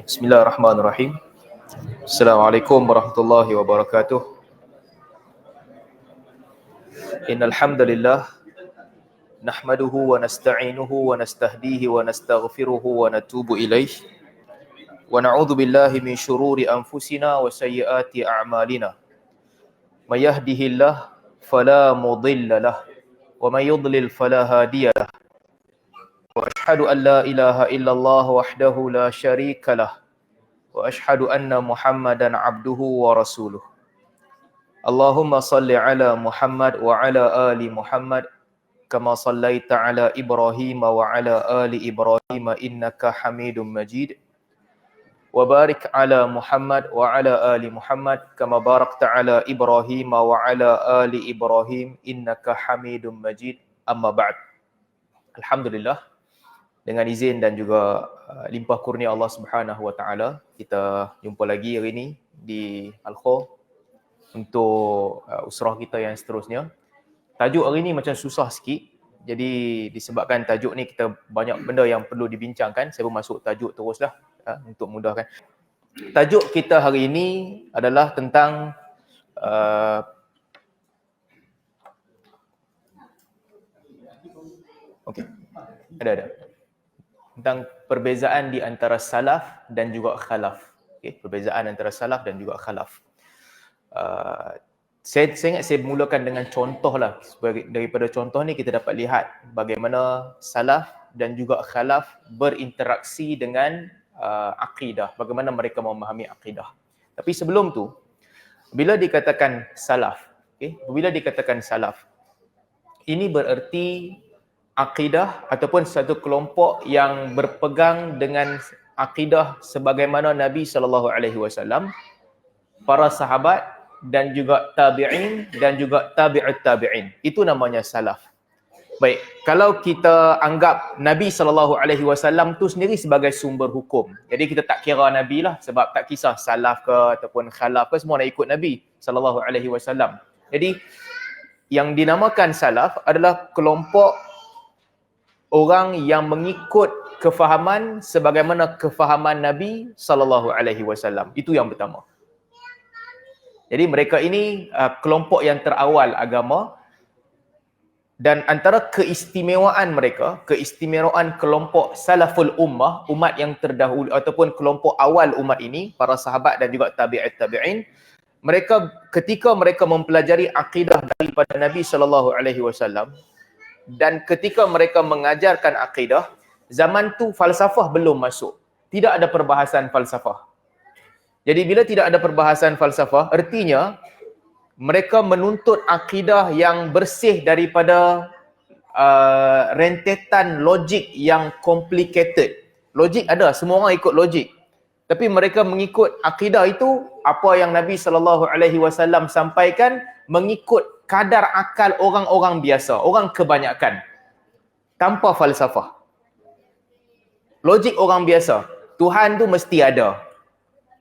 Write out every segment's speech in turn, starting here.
Bismillahirrahmanirrahim. Assalamualaikum warahmatullahi wabarakatuh. Innal hamdalillah nahmaduhu wa nasta'inuhu wa nastahdihi wa nastaghfiruhu wa natubu ilaih. Wa na'udzu billahi min syururi anfusina wa sayyiati a'malina. May yahdihillahu fala mudilla lahu wa may yudlil fala hadiya lahu. Wa asyhadu an la ilaha illallah wahdahu la syarika lahu. Wa asyhadu anna Muhammadan abduhu wa rasuluh. Allahumma salli ala Muhammad wa ala ali Muhammad kama sallaita ala Ibrahim wa ala ali Ibrahim innaka Hamidum Majid. Wa barik ala Muhammad wa ala ali Muhammad kama barakta ala Ibrahim wa ala ali Ibrahim innaka Hamidum Majid. Amma ba'd. Alhamdulillah, dengan izin dan juga limpah kurnia Allah Subhanahu wa taala, kita jumpa lagi hari ini di Al-Khaw untuk usrah kita yang seterusnya. Tajuk hari ini macam susah sikit. Jadi disebabkan tajuk ni kita banyak benda yang perlu dibincangkan, saya pun masuk tajuk teruslah untuk mudahkan. Tajuk kita hari ini adalah tentang ada tentang perbezaan di antara salaf dan juga khalaf. Perbezaan antara salaf dan juga khalaf. Saya ingat saya mulakan dengan contoh lah. Daripada contoh ni kita dapat lihat bagaimana salaf dan juga khalaf berinteraksi dengan akidah. Bagaimana mereka memahami akidah. Tapi sebelum tu, bila dikatakan salaf, bila dikatakan salaf, ini bererti akidah ataupun satu kelompok yang berpegang dengan akidah sebagaimana Nabi SAW, para sahabat dan juga tabi'in dan juga tabi'ut tabi'in. Itu namanya salaf. Baik, kalau kita anggap Nabi SAW tu sendiri sebagai sumber hukum, jadi kita tak kira Nabi lah, sebab tak kisah salaf ke ataupun khalaf ke, semua nak ikut Nabi SAW. Jadi yang dinamakan salaf adalah kelompok orang yang mengikut kefahaman sebagaimana kefahaman Nabi SAW. Itu yang pertama. Jadi mereka ini kelompok yang terawal agama, dan antara keistimewaan mereka, keistimewaan kelompok salaful ummah, umat yang terdahulu ataupun kelompok awal umat ini, para sahabat dan juga tabi'at tabi'in, mereka ketika mereka mempelajari akidah daripada Nabi SAW, dan ketika mereka mengajarkan akidah, zaman tu falsafah belum masuk. Tidak ada perbahasan falsafah. Jadi bila tidak ada perbahasan falsafah, artinya mereka menuntut akidah yang bersih daripada rentetan logik yang complicated. Logik ada, semua orang ikut logik. Tapi mereka mengikut akidah itu, apa yang Nabi SAW sampaikan, mengikut kadar akal orang-orang biasa, orang kebanyakan, tanpa falsafah. Logik orang biasa, Tuhan tu mesti ada.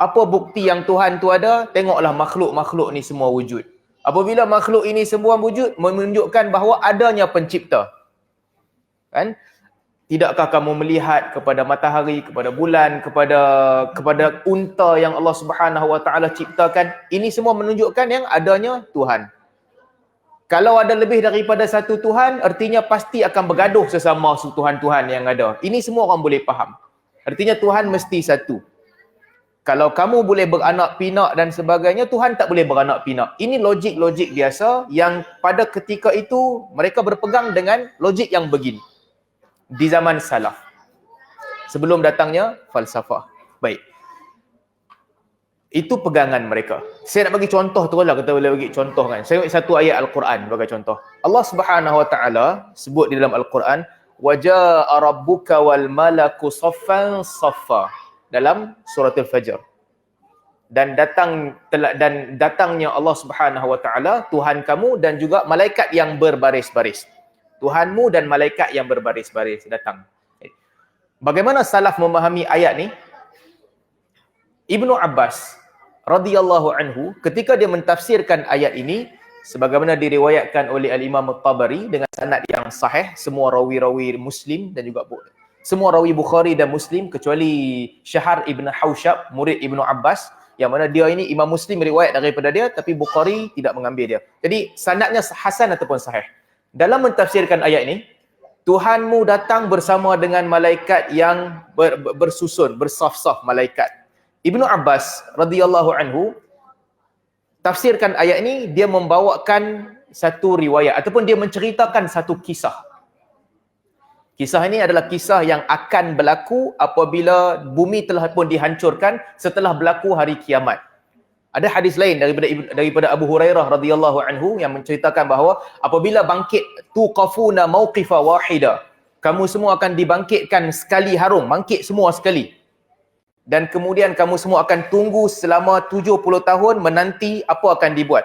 Apa bukti yang Tuhan tu ada? Tengoklah makhluk-makhluk ni semua wujud. Apabila makhluk ini semua wujud, menunjukkan bahawa adanya pencipta. Kan? Tidakkah kamu melihat kepada matahari, kepada bulan, kepada unta yang Allah Subhanahu Wa Taala ciptakan? Ini semua menunjukkan yang adanya Tuhan. Kalau ada lebih daripada satu Tuhan, artinya pasti akan bergaduh sesama Tuhan-Tuhan yang ada. Ini semua orang boleh faham. Artinya Tuhan mesti satu. Kalau kamu boleh beranak pinak dan sebagainya, Tuhan tak boleh beranak pinak. Ini logik-logik biasa yang pada ketika itu mereka berpegang dengan logik yang begini. Di zaman salaf. Sebelum datangnya falsafah. Baik. Itu pegangan mereka. Saya nak bagi contoh tu lah, kita boleh bagi contoh kan. Saya ambil satu ayat Al-Quran sebagai contoh. Allah Subhanahu Wa Taala sebut di dalam Al-Quran, wa jaa rabbuka wal malaku saffan saffa, dalam surah Al-Fajr. Dan datangnya Allah Subhanahu Wa Taala, Tuhan kamu dan juga malaikat yang berbaris-baris. Tuhanmu dan malaikat yang berbaris-baris datang. Bagaimana salaf memahami ayat ni? Ibnu Abbas radhiyallahu anhu ketika dia mentafsirkan ayat ini, sebagaimana diriwayatkan oleh Al-Imam At-Tabari dengan sanad yang sahih, semua rawi-rawi Muslim dan juga Semua rawi Bukhari dan Muslim kecuali Syahar Ibn Haushab, murid Ibnu Abbas, yang mana dia ini Imam Muslim riwayat daripada dia, tapi Bukhari tidak mengambil dia. Jadi sanadnya hasan ataupun sahih. Dalam mentafsirkan ayat ini, Tuhanmu datang bersama dengan malaikat yang bersusun, bersaf-saf malaikat. Ibnu Abbas radhiyallahu anhu tafsirkan ayat ini, dia membawakan satu riwayat ataupun dia menceritakan satu kisah. Kisah ini adalah kisah yang akan berlaku apabila bumi telah pun dihancurkan setelah berlaku hari kiamat. Ada hadis lain daripada Abu Hurairah radhiyallahu anhu yang menceritakan bahawa apabila bangkit tuqafuna mauqifa wahida, kamu semua akan dibangkitkan sekali harum, bangkit semua sekali. Dan kemudian kamu semua akan tunggu selama 70 tahun menanti apa akan dibuat.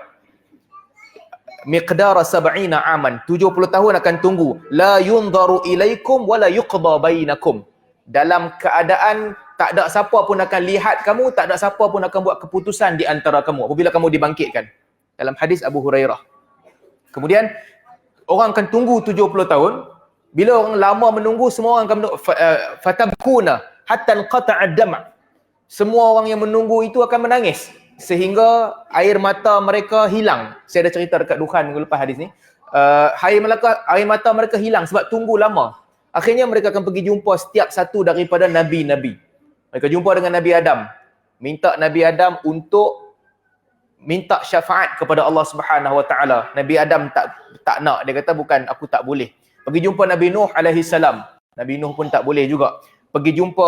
Miqdara 70 aman, 70 tahun akan tunggu. La yunzaru ilaikum wa la yuqda bainakum. Dalam keadaan tak ada siapa pun akan lihat kamu, tak ada siapa pun akan buat keputusan di antara kamu apabila kamu dibangkitkan. Dalam hadis Abu Hurairah. Kemudian orang akan tunggu 70 tahun. Bila orang lama menunggu, semua orang akan menunggu, fatabkuna hatta qata'a ad-dam'. Semua orang yang menunggu itu akan menangis sehingga air mata mereka hilang. Saya ada cerita dekat Dukhan minggu lepas hadis ni. Air mata mereka hilang sebab tunggu lama. Akhirnya mereka akan pergi jumpa setiap satu daripada nabi-nabi. Mereka jumpa dengan Nabi Adam. Minta Nabi Adam untuk minta syafaat kepada Allah Subhanahu Wa Taala. Nabi Adam tak nak. Dia kata bukan, aku tak boleh. Pergi jumpa Nabi Nuh alaihi salam. Nabi Nuh pun tak boleh juga. Pergi jumpa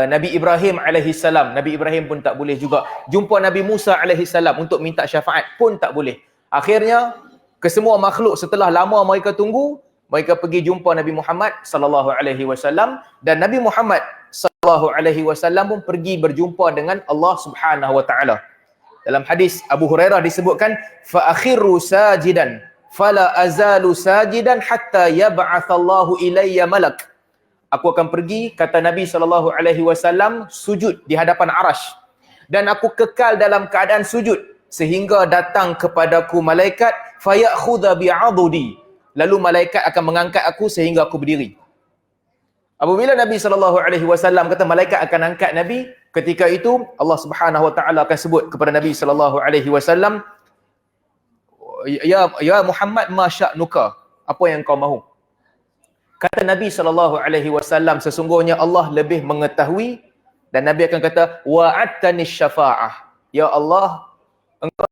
Nabi Ibrahim alaihi salam. Nabi Ibrahim pun tak boleh juga. Jumpa Nabi Musa alaihi salam untuk minta syafaat pun tak boleh. Akhirnya kesemua makhluk setelah lama mereka tunggu, mereka pergi jumpa Nabi Muhammad sallallahu alaihi wasallam, dan Nabi Muhammad sallallahu alaihi wasallam pun pergi berjumpa dengan Allah Subhanahu wa taala. Dalam hadis Abu Hurairah disebutkan, fa akhiru sajidan fala azalu sajidan hatta yab'atsallahu ilayya malak. Aku akan pergi, kata Nabi SAW, sujud di hadapan arash. Dan aku kekal dalam keadaan sujud sehingga datang kepadaku malaikat, fayakhudha bi'adudi. Lalu malaikat akan mengangkat aku sehingga aku berdiri. Apabila Nabi SAW kata malaikat akan angkat Nabi, ketika itu Allah Subhanahu Wa Taala akan sebut kepada Nabi SAW, ya Muhammad, ma sya'nuka, apa yang kau mahu? Kata Nabi SAW, sesungguhnya Allah lebih mengetahui, dan Nabi akan kata, wa'attani syafa'ah. Ya Allah, engkau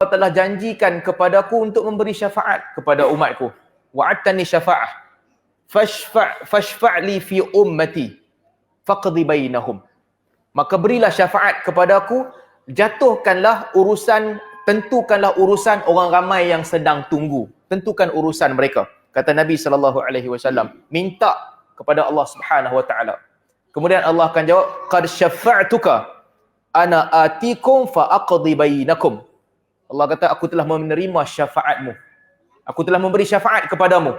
telah janjikan kepadaku untuk memberi syafaat kepada umatku. Wa'attani syafa'ah. Fashfa'li fi ummati. Faqdi bainahum. Maka berilah syafaat kepadaku, tentukanlah urusan orang ramai yang sedang tunggu. Tentukan urusan mereka. Kata Nabi SAW, minta kepada Allah Subhanahu Wa Taala. Kemudian Allah akan jawab, qad syafa'tuka ana atikum fa aqdi bainakum. Allah kata, aku telah menerima syafaatmu. Aku telah memberi syafaat kepadamu.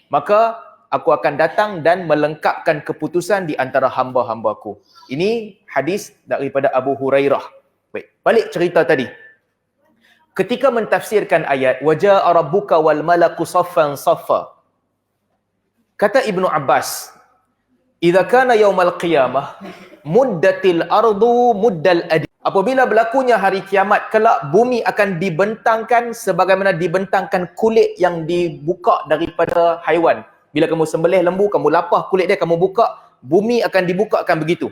Maka aku akan datang dan melengkapkan keputusan di antara hamba-hambaku. Ini hadis daripada Abu Hurairah. Baik, balik cerita tadi. Ketika mentafsirkan ayat waja'a rabbuka wal malaku saffan saffa, kata Ibnu Abbas, idza kana yaumal qiyamah muddatil ardu muddal adi. Apabila berlakunya hari kiamat kelak, bumi akan dibentangkan sebagaimana dibentangkan kulit yang dibuka daripada haiwan. Bila kamu sembelih lembu, kamu lapah kulit dia, kamu buka, bumi akan dibukakan begitu.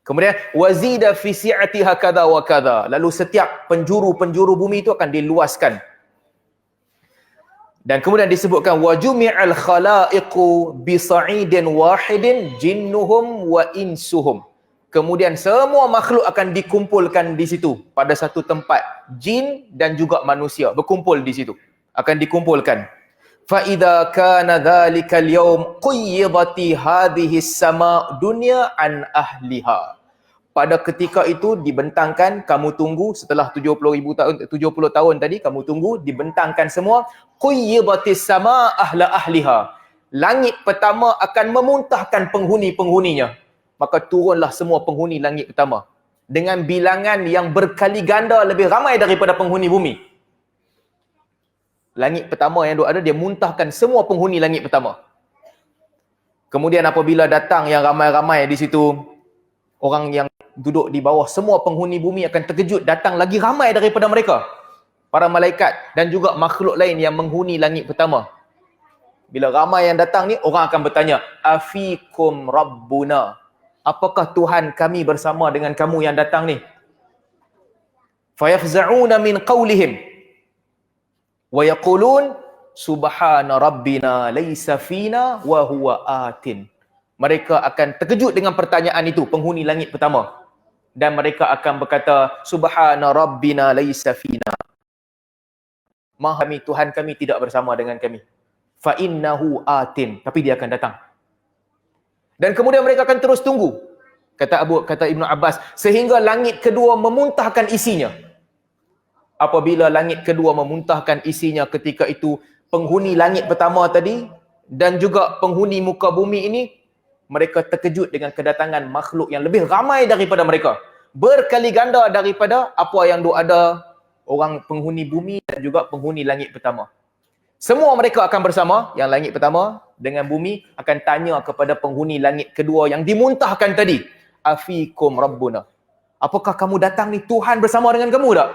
Kemudian wazida fi si'atiha kadza wa kadza. Lalu setiap penjuru-penjuru bumi itu akan diluaskan. Dan kemudian disebutkan wajumi'al khalaiqu bi sa'idin wahidin jinnuhum wa insuhum. Kemudian semua makhluk akan dikumpulkan di situ pada satu tempat. Jin dan juga manusia berkumpul di situ. Akan dikumpulkan. Fa idza kana dhalika al-yawm quyidati hadhihi as-sama' dunya an ahliha. Pada ketika itu dibentangkan, kamu tunggu setelah 70 tahun tadi, kamu tunggu dibentangkan semua, quyidati as-sama' ahla ahliha. Langit pertama akan memuntahkan penghuni-penghuninya. Maka turunlah semua penghuni langit pertama dengan bilangan yang berkali ganda lebih ramai daripada penghuni bumi. Langit pertama yang ada, dia muntahkan semua penghuni langit pertama. Kemudian apabila datang yang ramai-ramai di situ, orang yang duduk di bawah, semua penghuni bumi akan terkejut, datang lagi ramai daripada mereka, para malaikat dan juga makhluk lain yang menghuni langit pertama. Bila ramai yang datang ni, orang akan bertanya, afikum rabbuna, apakah Tuhan kami bersama dengan kamu yang datang ni? Fayafza'una min qawlihim wa yaqulun subhana rabbina laysa fina wa huwa atin. Mereka akan terkejut dengan pertanyaan itu, penghuni langit pertama. Dan mereka akan berkata, subhana rabbina laysa fina. Maha kami, Tuhan kami tidak bersama dengan kami. Fa innahu atin, tapi dia akan datang. Dan kemudian mereka akan terus tunggu. Kata Ibnu Abbas, sehingga langit kedua memuntahkan isinya. Apabila langit kedua memuntahkan isinya, ketika itu penghuni langit pertama tadi dan juga penghuni muka bumi ini, mereka terkejut dengan kedatangan makhluk yang lebih ramai daripada mereka, berkali ganda daripada apa yang ada orang penghuni bumi dan juga penghuni langit pertama. Semua mereka akan bersama, yang langit pertama dengan bumi akan tanya kepada penghuni langit kedua yang dimuntahkan tadi, afikum rabbuna, apakah kamu datang ni Tuhan bersama dengan kamu tak?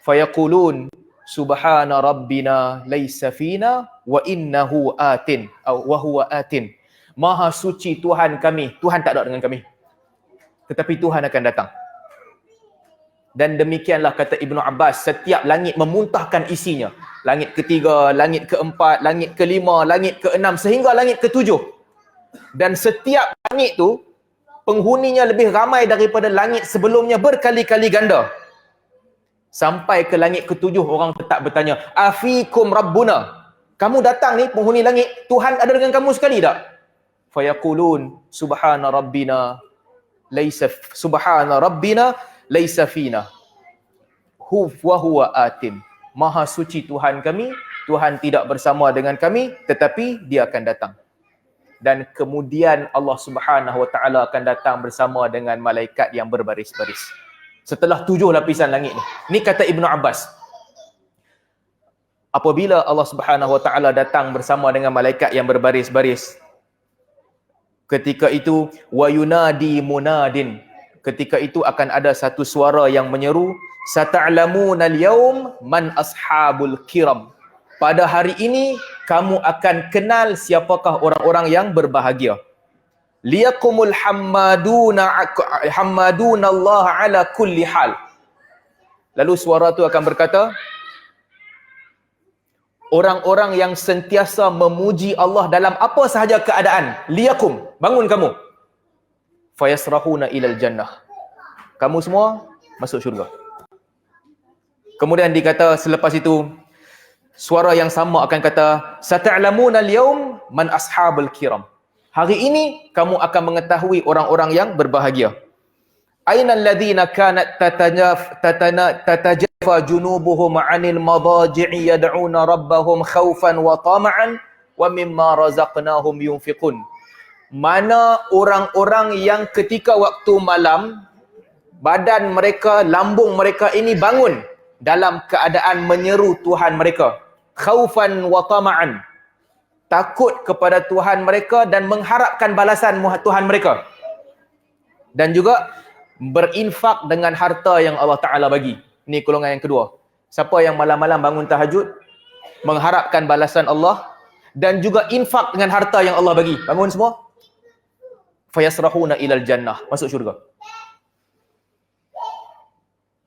Fayaqulun subhana rabbina laysa fina wa innahu atin wa huwa atin. Maha suci Tuhan kami, Tuhan tak ada dengan kami, tetapi Tuhan akan datang. Dan demikianlah kata Ibnu Abbas, setiap langit memuntahkan isinya. Langit ketiga, langit keempat, langit kelima, langit keenam, sehingga langit ketujuh. Dan setiap langit tu, penghuninya lebih ramai daripada langit sebelumnya berkali-kali ganda. Sampai ke langit ketujuh, orang tetap bertanya, afikum rabbuna, kamu datang ni penghuni langit, Tuhan ada dengan kamu sekali tak? Fayaqulun subhana rabbina laysa fina wa huwa atin. Maha suci Tuhan kami, Tuhan tidak bersama dengan kami, tetapi dia akan datang. Dan kemudian Allah Subhanahu wa taala akan datang bersama dengan malaikat yang berbaris-baris. Setelah 7 lapisan langit ni. Ni kata Ibnu Abbas. Apabila Allah Subhanahu wa taala datang bersama dengan malaikat yang berbaris-baris, ketika itu wa yunadi munadin, ketika itu akan ada satu suara yang menyeru, sata'lamuna al-yawm man ashabul kiram. Pada hari ini kamu akan kenal siapakah orang-orang yang berbahagia. Liyakumul hammaduna Allah ala kulli hal. Lalu suara tu akan berkata, orang-orang yang sentiasa memuji Allah dalam apa sahaja keadaan. Liyakum, bangun kamu. Fayasrahuna ilal jannah. Kamu semua masuk syurga. Kemudian dikata selepas itu, suara yang sama akan kata, sata'lamuna al-yawm man ashabul kiram. Hari ini kamu akan mengetahui orang-orang yang berbahagia. Aina alladhina kanat tatajafa junubuhum 'anil madaji'i yad'una rabbahum khaufan wa tama'an wa mimma razaqnahum yunfiqun. Mana orang-orang yang ketika waktu malam badan mereka, lambung mereka ini bangun dalam keadaan menyeru Tuhan mereka, khaufan wa tama'an, takut kepada Tuhan mereka dan mengharapkan balasan Tuhan mereka, dan juga berinfak dengan harta yang Allah Ta'ala bagi. Ini golongan yang kedua. Siapa yang malam-malam bangun tahajud, mengharapkan balasan Allah, dan juga infak dengan harta yang Allah bagi. Bangun semua. Fayasrahuna ilal jannah, masuk syurga.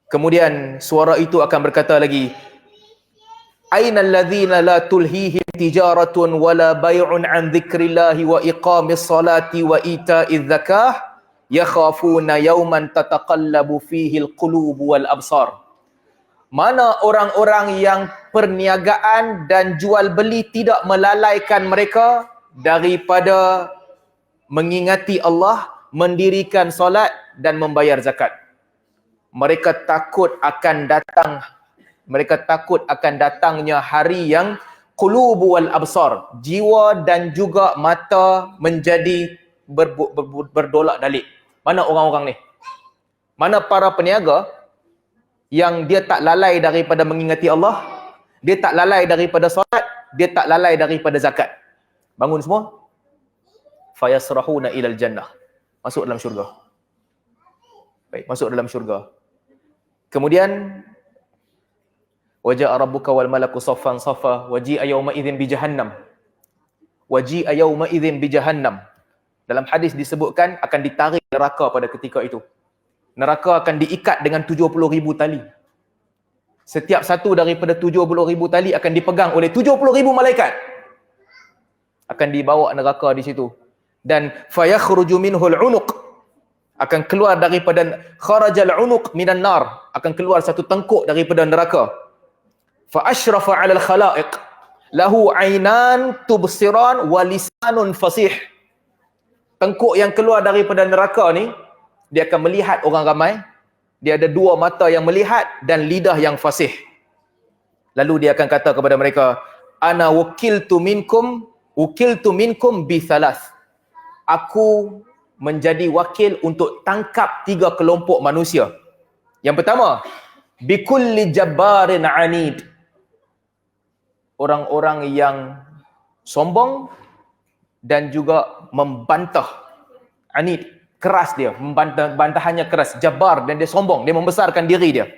Kemudian suara itu akan berkata lagi, Aina alladhina la tulhihim tijaratun wala bay'un an dzikrillahi wa iqamis salati wa ita'iz zakah yakhafuna yawman tataqallabu fihi alqulubu wal absar. Mana orang-orang yang perniagaan dan jual beli tidak melalaikan mereka daripada mengingati Allah, mendirikan solat dan membayar zakat. Mereka takut akan datangnya hari yang qulubu wal absar, jiwa dan juga mata menjadi berdolak-dalik. Mana orang-orang ni? Mana para peniaga yang dia tak lalai daripada mengingati Allah, dia tak lalai daripada solat, dia tak lalai daripada zakat? Bangun semua. fayasrahuna ilal jannah. Masuk dalam syurga. Baik, masuk dalam syurga. Kemudian waja'a rabbuka wal malaku saffan saffa waji'a yawma idzin bi jahannam. Waji'a yawma idzin bi jahannam. Dalam hadis disebutkan akan ditarik neraka pada ketika itu. Neraka akan diikat dengan 70,000 tali. Setiap satu daripada 70,000 tali akan dipegang oleh 70,000 malaikat. Akan dibawa neraka di situ. Dan fayakhruju minhul unuq, akan keluar daripada kharajal unuq minan nar, akan keluar satu tengkuk daripada neraka. Fa ashrafa 'alal khalaiq lahu 'ainan tubsiran wa lisanun fasih. Tengkuk yang keluar daripada neraka ni, dia akan melihat orang ramai. Dia ada dua mata yang melihat dan lidah yang fasih. Lalu dia akan kata kepada mereka, ana wukiltu minkum bi thalath. Aku menjadi wakil untuk tangkap 3 kelompok manusia. Yang pertama, bikulli jabbarin anid. Orang-orang yang sombong dan juga membantah. Anid, keras dia, bantahannya keras. Jabbar, dan dia sombong, dia membesarkan diri dia.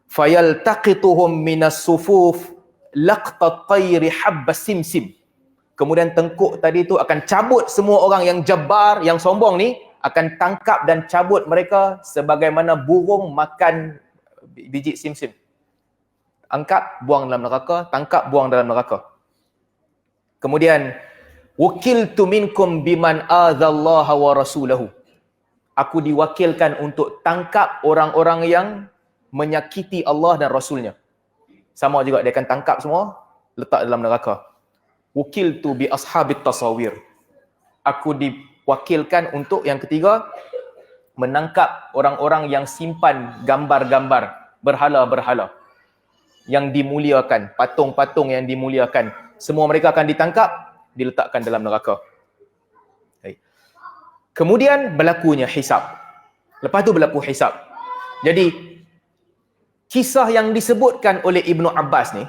Fayaltaqituhum minas sufuf laqtat tayri habbas simsim. Kemudian tengkuk tadi tu akan cabut semua orang yang jabbar, yang sombong ni, akan tangkap dan cabut mereka sebagaimana burung makan biji simsim. Angkat, buang dalam neraka, tangkap, buang dalam neraka. Kemudian wukiltu minkum biman adzallaha wa rasulahu. Aku diwakilkan untuk tangkap orang-orang yang menyakiti Allah dan Rasulnya. Sama juga, dia akan tangkap semua, letak dalam neraka. Wukiltu bi ashabit tasawir. Aku diwakilkan untuk yang ketiga, menangkap orang-orang yang simpan gambar-gambar berhala-berhala yang dimuliakan, patung-patung yang dimuliakan. Semua mereka akan ditangkap, diletakkan dalam neraka. Kemudian berlakunya hisab. Lepas tu berlaku hisab. Jadi kisah yang disebutkan oleh Ibnu Abbas ni,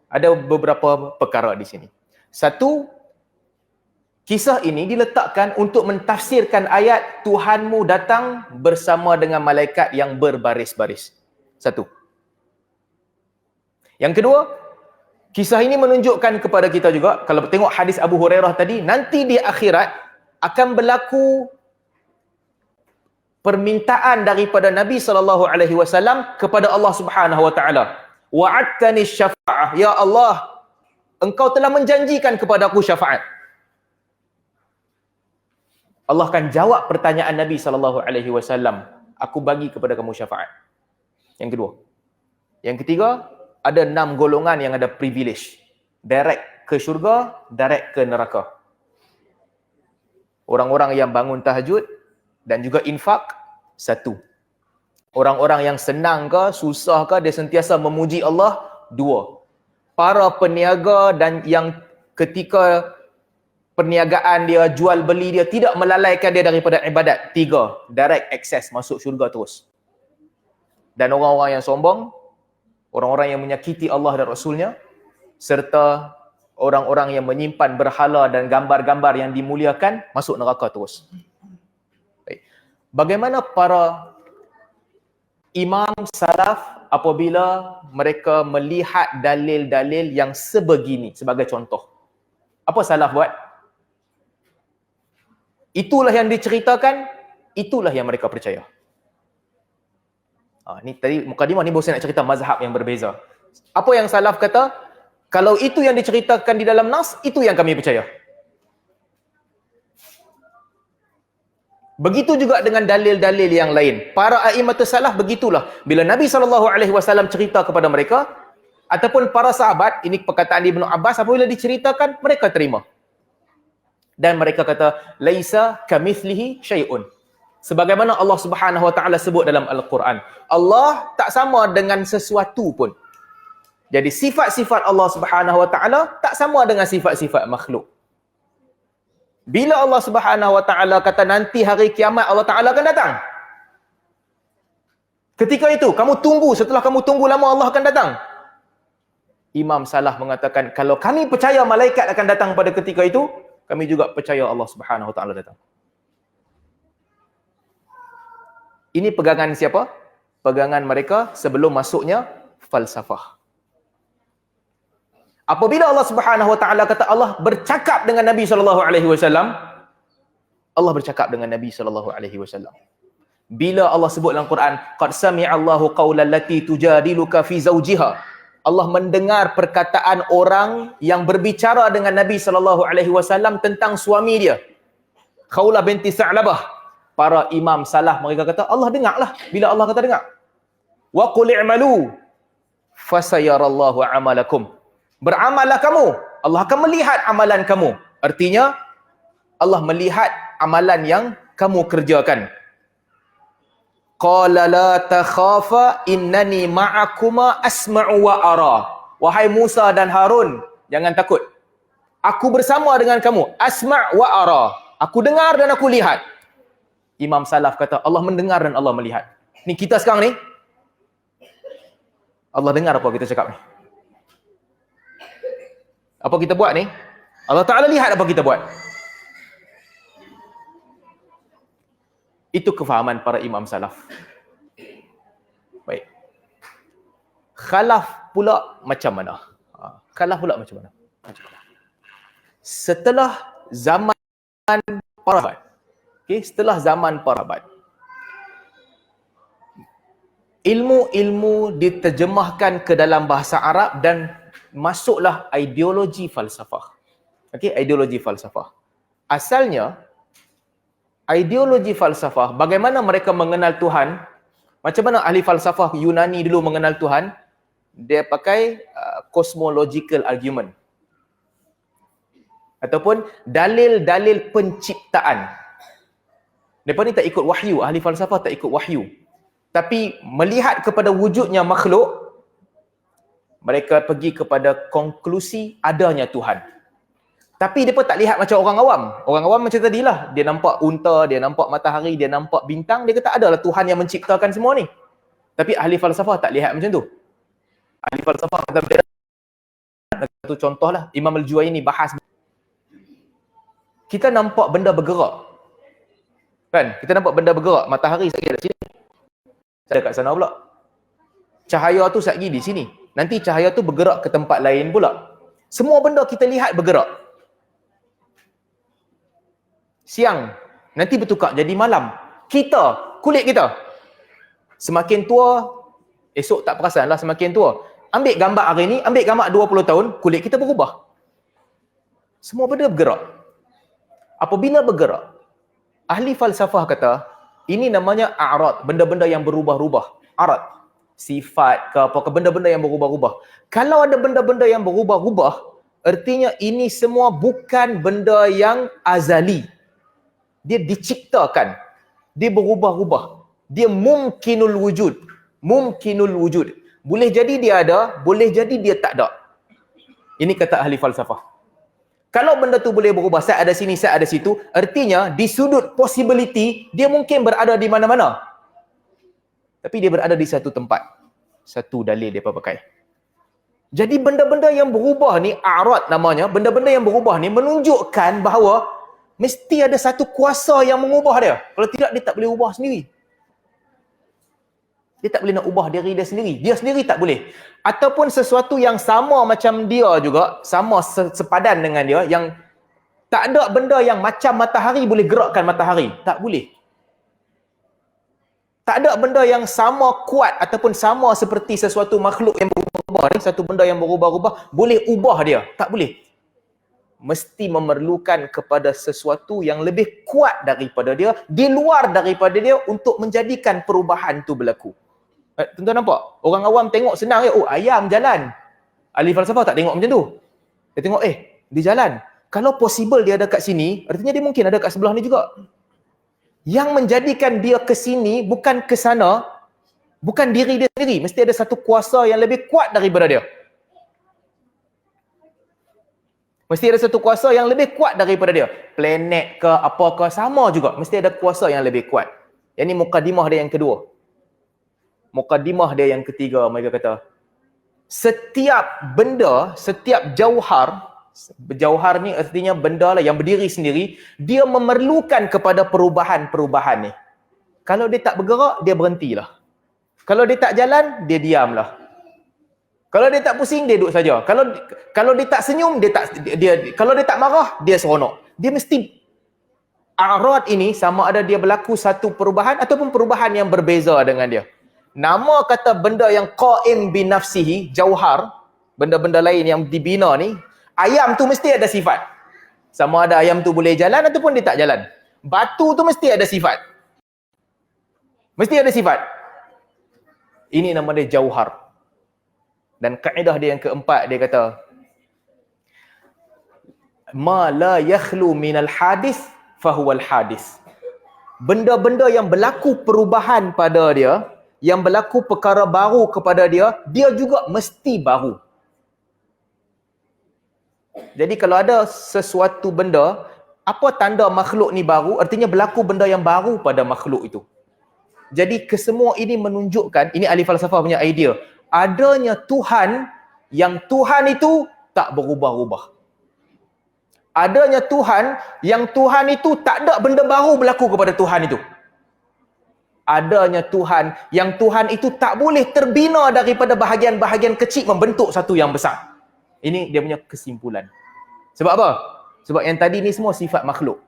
ada beberapa perkara di sini. Satu, kisah ini diletakkan untuk mentafsirkan ayat Tuhanmu datang bersama dengan malaikat yang berbaris-baris. Satu. Yang kedua, kisah ini menunjukkan kepada kita juga, kalau tengok hadis Abu Hurairah tadi, nanti di akhirat akan berlaku permintaan daripada Nabi SAW kepada Allah Subhanahu Wa Taala. Wa'adtani syafa'ah, ya Allah, engkau telah menjanjikan kepada aku syafaat. Allah akan jawab pertanyaan Nabi SAW, aku bagi kepada kamu syafaat. Yang kedua. Yang ketiga, ada 6 golongan yang ada privilege. Direct ke syurga, direct ke neraka. Orang-orang yang bangun tahajud dan juga infak, 1. Orang-orang yang senang ke, susah ke, dia sentiasa memuji Allah, 2. Para peniaga dan yang ketika perniagaan dia, jual beli dia, tidak melalaikan dia daripada ibadat, 3. Direct access, masuk syurga terus. Dan orang-orang yang sombong, orang-orang yang menyakiti Allah dan Rasulnya, serta orang-orang yang menyimpan berhala dan gambar-gambar yang dimuliakan, masuk neraka terus. Baik. Bagaimana para imam salaf apabila mereka melihat dalil-dalil yang sebegini sebagai contoh? Apa salaf buat? Itulah yang diceritakan, itulah yang mereka percaya. Ni tadi mukadimah ni baru saya nak cerita mazhab yang berbeza. Apa yang salaf kata? Kalau itu yang diceritakan di dalam nas, itu yang kami percaya. Begitu juga dengan dalil-dalil yang lain. Para a'immatus salaf begitulah. Bila Nabi SAW cerita kepada mereka, ataupun para sahabat, ini perkataan Ibnu Abbas, apabila diceritakan, mereka terima. Dan mereka kata, laisa kamithlihi syai'un. Sebagaimana Allah Subhanahu Wa Taala sebut dalam Al-Quran. Allah tak sama dengan sesuatu pun. Jadi sifat-sifat Allah Subhanahu Wa Taala tak sama dengan sifat-sifat makhluk. Bila Allah Subhanahu Wa Taala kata nanti hari kiamat Allah Taala akan datang. Ketika itu kamu tunggu, setelah kamu tunggu lama Allah akan datang. Imam Salah mengatakan kalau kami percaya malaikat akan datang pada ketika itu, Kami juga percaya Allah Subhanahu Wa Taala datang. Ini pegangan siapa? Pegangan mereka sebelum masuknya falsafah. Apabila Allah Subhanahu Wa Taala kata Allah bercakap dengan Nabi sallallahu alaihi wasallam, Allah bercakap dengan Nabi sallallahu alaihi wasallam. Bila Allah sebut dalam Quran, qad sami'a Allahu qaulal lati tujadiluka fi zawjiha. Allah mendengar perkataan orang yang berbicara dengan Nabi sallallahu alaihi wasallam tentang suami dia. Khawlah binti Sa'labah. Para imam salah mereka kata Allah dengarlah. Bila Allah kata dengar. Wa qul i'malu fasayarallahu amalakum. Beramallah kamu, Allah akan melihat amalan kamu. Artinya Allah melihat amalan yang kamu kerjakan. Qala la takhafa innani ma'akuma asma'u wa ara. Wahai Musa dan Harun, jangan takut. Aku bersama dengan kamu. Asma' wa ara. Aku dengar dan aku lihat. Imam Salaf kata Allah mendengar dan Allah melihat. Ni kita sekarang ni, Allah dengar apa kita cakap ni. Apa kita buat ni? Allah Ta'ala lihat apa kita buat. Itu kefahaman para imam salaf. Baik. Khalaf pula macam mana? Khalaf pula macam mana? Setelah zaman para sahabat. Okay, setelah zaman para sahabat. Ilmu-ilmu diterjemahkan ke dalam bahasa Arab dan masuklah ideologi falsafah. Okey, ideologi falsafah. Asalnya ideologi falsafah, bagaimana mereka mengenal Tuhan, macam mana ahli falsafah Yunani dulu mengenal Tuhan, dia pakai cosmological argument. Ataupun dalil-dalil penciptaan. Mereka ni tak ikut wahyu, ahli falsafah tak ikut wahyu. Tapi melihat kepada wujudnya makhluk, mereka pergi kepada konklusi adanya Tuhan. Tapi mereka tak lihat macam orang awam. Orang awam macam tadilah. Dia nampak unta, dia nampak matahari, dia nampak bintang. Dia kata adalah Tuhan yang menciptakan semua ni. Tapi ahli falsafah tak lihat macam tu. Ahli falsafah kata, satu contohlah, Imam Al-Juwayni bahas. Kita nampak benda bergerak. Kan? Kita nampak benda bergerak. Matahari sekali ada sini. Ada kat sana pula. Cahaya tu sekali di sini. Nanti cahaya tu bergerak ke tempat lain pula. Semua benda kita lihat bergerak. Siang, nanti bertukar jadi malam. Kita, kulit kita, semakin tua, esok tak perasan lah semakin tua. Ambil gambar hari ni, ambil gambar 20 tahun, kulit kita berubah. Semua benda bergerak. Apabila bergerak, ahli falsafah kata, ini namanya a'rad, benda-benda yang berubah-ubah. A'rad, sifat ke apa ke, benda-benda yang berubah-ubah. Kalau ada benda-benda yang berubah-ubah, artinya ini semua bukan benda yang azali. Dia diciptakan. Dia berubah-ubah. Dia mumkinul wujud. Mumkinul wujud. Boleh jadi dia ada, boleh jadi dia tak ada. Ini kata ahli falsafah. Kalau benda tu boleh berubah, saya ada sini, saya ada situ, artinya di sudut possibility, dia mungkin berada di mana-mana. Tapi dia berada di satu tempat. Satu dalil dia pakai. Jadi benda-benda yang berubah ni, a'rad namanya, benda-benda yang berubah ni menunjukkan bahawa mesti ada satu kuasa yang mengubah dia. Kalau tidak, dia tak boleh ubah sendiri. Dia tak boleh nak ubah diri dia sendiri. Dia sendiri tak boleh. Ataupun sesuatu yang sama macam dia juga, sama sepadan dengan dia, yang tak ada benda yang macam matahari boleh gerakkan matahari. Tak boleh. Tak ada benda yang sama kuat ataupun sama seperti sesuatu makhluk yang berubah ni, satu benda yang berubah-ubah, boleh ubah dia. Tak boleh. Mesti memerlukan kepada sesuatu yang lebih kuat daripada dia, di luar daripada dia untuk menjadikan perubahan tu berlaku. Tuan-tuan nampak? Orang awam tengok senang je, oh ayam jalan. Ahli falsafah tak tengok macam tu. Dia tengok, dia jalan. Kalau possible dia ada kat sini, artinya dia mungkin ada kat sebelah ni juga. Yang menjadikan dia ke sini, bukan ke sana, bukan diri dia sendiri. Mesti ada satu kuasa yang lebih kuat daripada dia. Mesti ada satu kuasa yang lebih kuat daripada dia. Planet ke apa ke, sama juga. Mesti ada kuasa yang lebih kuat. Yang ni mukadimah dia yang kedua. Mukadimah dia yang ketiga, mereka kata, setiap benda, setiap jauhar, Jauhar ni artinya benda lah yang berdiri sendiri, dia memerlukan kepada perubahan-perubahan ni. Kalau dia tak bergerak, dia berhentilah. Kalau dia tak jalan, dia diamlah. Kalau dia tak pusing, dia duduk saja. Kalau dia tak senyum, kalau dia tak marah, dia seronok. Dia mesti a'rad ini sama ada dia berlaku satu perubahan ataupun perubahan yang berbeza dengan dia. Nama kata benda yang qaim bi nafsihi, jauhar, benda-benda lain yang dibina ni, ayam tu mesti ada sifat. Sama ada ayam tu boleh jalan ataupun dia tak jalan. Batu tu mesti ada sifat. Mesti ada sifat. Ini nama dia jauhar. Dan kaedah dia yang keempat, dia kata, ma la yakhlu minal hadis fahuwal hadis. Benda-benda yang berlaku perubahan pada dia, yang berlaku perkara baru kepada dia, dia juga mesti baru. Jadi kalau ada sesuatu benda, apa tanda makhluk ni baru? Artinya berlaku benda yang baru pada makhluk itu. Jadi kesemua ini menunjukkan, ini ahli falsafah punya idea, adanya Tuhan yang Tuhan itu tak berubah-ubah. Adanya Tuhan yang Tuhan itu tak ada benda baru berlaku kepada Tuhan itu. Adanya Tuhan yang Tuhan itu tak boleh terbina daripada bahagian-bahagian kecil membentuk satu yang besar. Ini dia punya kesimpulan. Sebab apa? Sebab yang tadi ni semua sifat makhluk.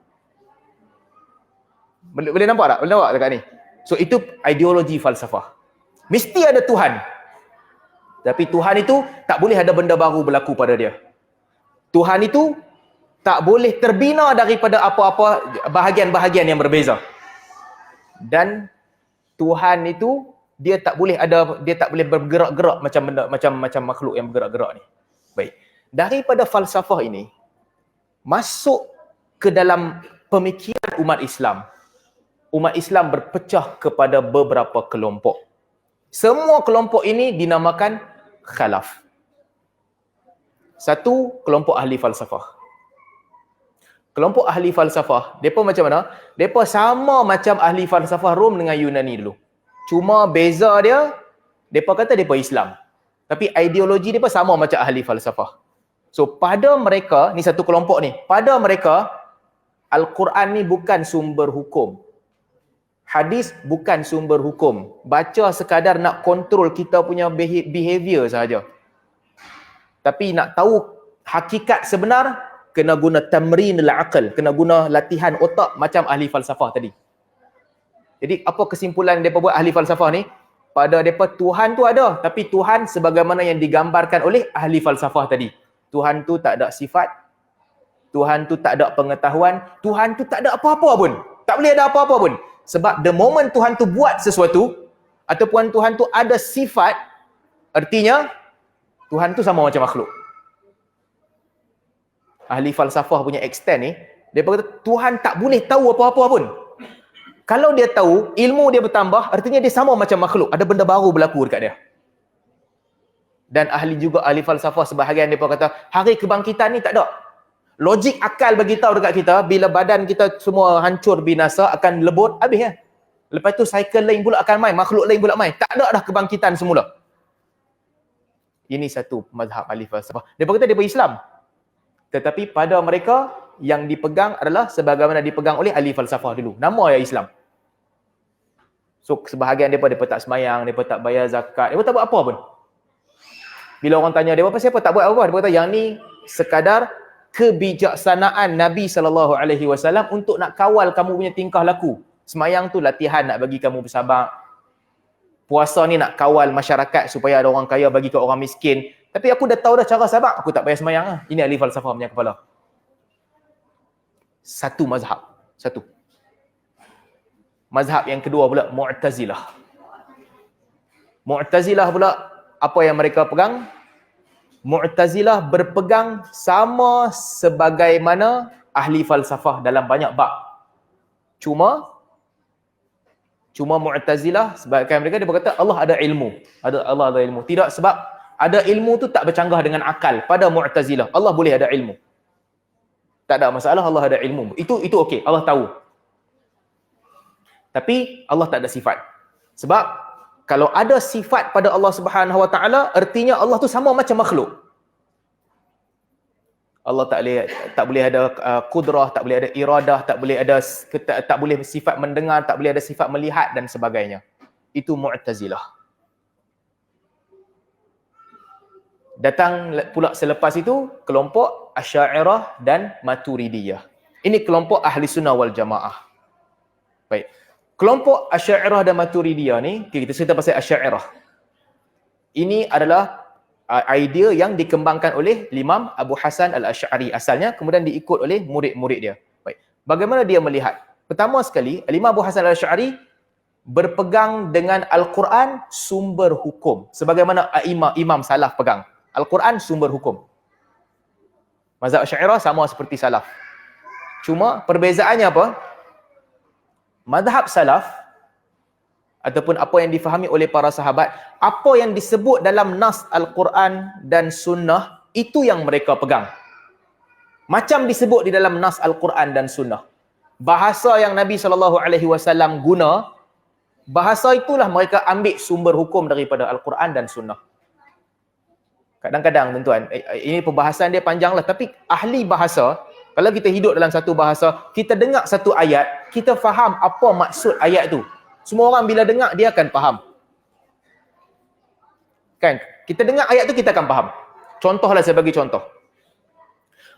Boleh nampak tak? Boleh nampak dekat ni? So itu ideologi falsafah. Mesti ada Tuhan. Tapi Tuhan itu tak boleh ada benda baru berlaku pada dia. Tuhan itu tak boleh terbina daripada apa-apa bahagian-bahagian yang berbeza. Dan Tuhan itu dia tak boleh bergerak-gerak macam makhluk yang bergerak-gerak ni. Baik. Daripada falsafah ini masuk ke dalam pemikiran umat Islam. Umat Islam berpecah kepada beberapa kelompok. Semua kelompok ini dinamakan khalaf. Satu, kelompok ahli falsafah. Kelompok ahli falsafah, mereka macam mana? Mereka sama macam ahli falsafah Rom dengan Yunani dulu. Cuma beza dia, mereka kata mereka Islam. Tapi ideologi mereka sama macam ahli falsafah. So pada mereka, ni satu kelompok ni, pada mereka, Al-Quran ni bukan sumber hukum. Hadis bukan sumber hukum. Baca sekadar nak kontrol kita punya behavior sahaja. Tapi nak tahu hakikat sebenar, kena guna tamrinul aql, kena guna latihan otak macam ahli falsafah tadi. Jadi apa kesimpulan mereka buat ahli falsafah ni? Pada mereka Tuhan tu ada, tapi Tuhan sebagaimana yang digambarkan oleh ahli falsafah tadi. Tuhan tu tak ada sifat, Tuhan tu tak ada pengetahuan, Tuhan tu tak ada apa-apa pun. Tak boleh ada apa-apa pun. Sebab the moment Tuhan tu buat sesuatu, ataupun Tuhan tu ada sifat, artinya Tuhan tu sama macam makhluk. Ahli falsafah punya extent ni, dia kata Tuhan tak boleh tahu apa-apa pun. Kalau dia tahu, ilmu dia bertambah, artinya dia sama macam makhluk. Ada benda baru berlaku dekat dia. Dan ahli falsafah sebahagian mereka kata, hari kebangkitan ni tak ada. Logik akal bagi tahu dekat kita, bila badan kita semua hancur binasa, akan lebur, habis ya. Lepas tu cycle lain pula akan main, makhluk lain pula main. Tak ada dah kebangkitan semula. Ini satu mazhab ahli falsafah. Mereka kata mereka Islam. Tetapi pada mereka, yang dipegang adalah sebagaimana dipegang oleh ahli falsafah dulu. Nama ya Islam. So sebahagian mereka tak semayang, mereka tak bayar zakat, mereka tak buat apa pun. Bila orang tanya dia, siapa tak buat apa? Dia kata yang ni sekadar kebijaksanaan Nabi SAW untuk nak kawal kamu punya tingkah laku. Semayang tu latihan nak bagi kamu bersabar. Puasa ni nak kawal masyarakat supaya ada orang kaya bagi ke orang miskin. Tapi aku dah tahu dah cara sabar, aku tak payah semayang lah. Ini ahli falsafah punya kepala. Satu mazhab. Satu. Mazhab yang kedua pula, Mu'tazilah. Mu'tazilah pula, apa yang mereka pegang? Mu'tazilah berpegang sama sebagaimana ahli falsafah dalam banyak bab. Cuma Mu'tazilah sebagai mereka, dia berkata Allah ada ilmu. Allah ada ilmu. Tidak, sebab ada ilmu tu tak bercanggah dengan akal. Pada Mu'tazilah, Allah boleh ada ilmu. Tak ada masalah, Allah ada ilmu. Itu okey, Allah tahu. Tapi Allah tak ada sifat. Sebab kalau ada sifat pada Allah Subhanahu Wa Taala, artinya Allah tu sama macam makhluk. Allah tak boleh ada kudrah, tak boleh ada iradah, tak boleh sifat mendengar, tak boleh ada sifat melihat dan sebagainya. Itu Mu'tazilah. Datang pula selepas itu kelompok Asy'ariyah dan Maturidiyah. Ini kelompok Ahli Sunnah wal Jamaah. Baik. Kelompok Asy'ariyah dan Maturidiyah ni, kita cerita pasal Asy'ariyah. Ini adalah idea yang dikembangkan oleh Imam Abu Hasan Al-Asy'ari asalnya, kemudian diikut oleh murid-murid dia. Baik. Bagaimana dia melihat? Pertama sekali, Imam Abu Hasan Al-Asy'ari berpegang dengan Al-Quran sumber hukum. Sebagaimana imam salaf pegang. Al-Quran sumber hukum. Mazhab Asy'ariyah sama seperti salaf. Cuma perbezaannya apa? Mazhab salaf ataupun apa yang difahami oleh para sahabat, apa yang disebut dalam nas Al-Quran dan Sunnah, itu yang mereka pegang. Macam disebut di dalam nas Al-Quran dan Sunnah. Bahasa yang Nabi SAW guna, bahasa itulah mereka ambil sumber hukum daripada Al-Quran dan Sunnah. Kadang-kadang tuan-tuan, ini perbahasan dia panjang lah, tapi ahli bahasa, kalau kita hidup dalam satu bahasa, kita dengar satu ayat, kita faham apa maksud ayat tu. Semua orang bila dengar, dia akan faham. Kan? Kita dengar ayat tu, kita akan faham. Contohlah, saya bagi contoh.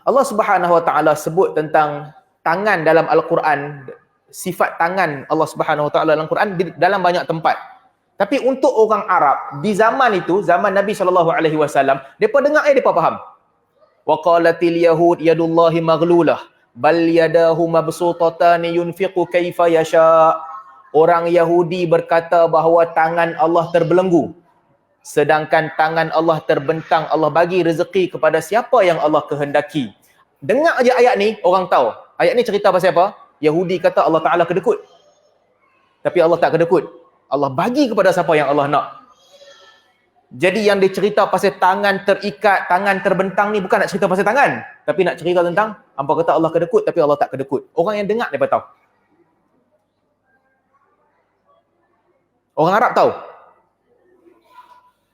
Allah Subhanahu Wa Taala sebut tentang tangan dalam Al-Quran, sifat tangan Allah Subhanahu Wa Taala dalam Al-Quran dalam banyak tempat. Tapi untuk orang Arab, di zaman itu, zaman Nabi SAW, mereka dengar mereka faham. Wa qalatil yahud yadullahi maghlulah bal yadahu mabsuutatan yunfiqu kaifa yasha. Orang Yahudi berkata bahawa tangan Allah terbelenggu, sedangkan tangan Allah terbentang. Allah bagi rezeki kepada siapa yang Allah kehendaki. Dengar aja ayat ni, orang tahu. Ayat ni cerita pasal apa? Yahudi kata Allah Ta'ala kedekut. Tapi Allah tak kedekut. Allah bagi kepada siapa yang Allah nak. Jadi yang dia cerita pasal tangan terikat, tangan terbentang ni bukan nak cerita pasal tangan. Tapi nak cerita tentang, hampa kata Allah kedekut tapi Allah tak kedekut. Orang yang dengar mereka tahu. Orang Arab tahu.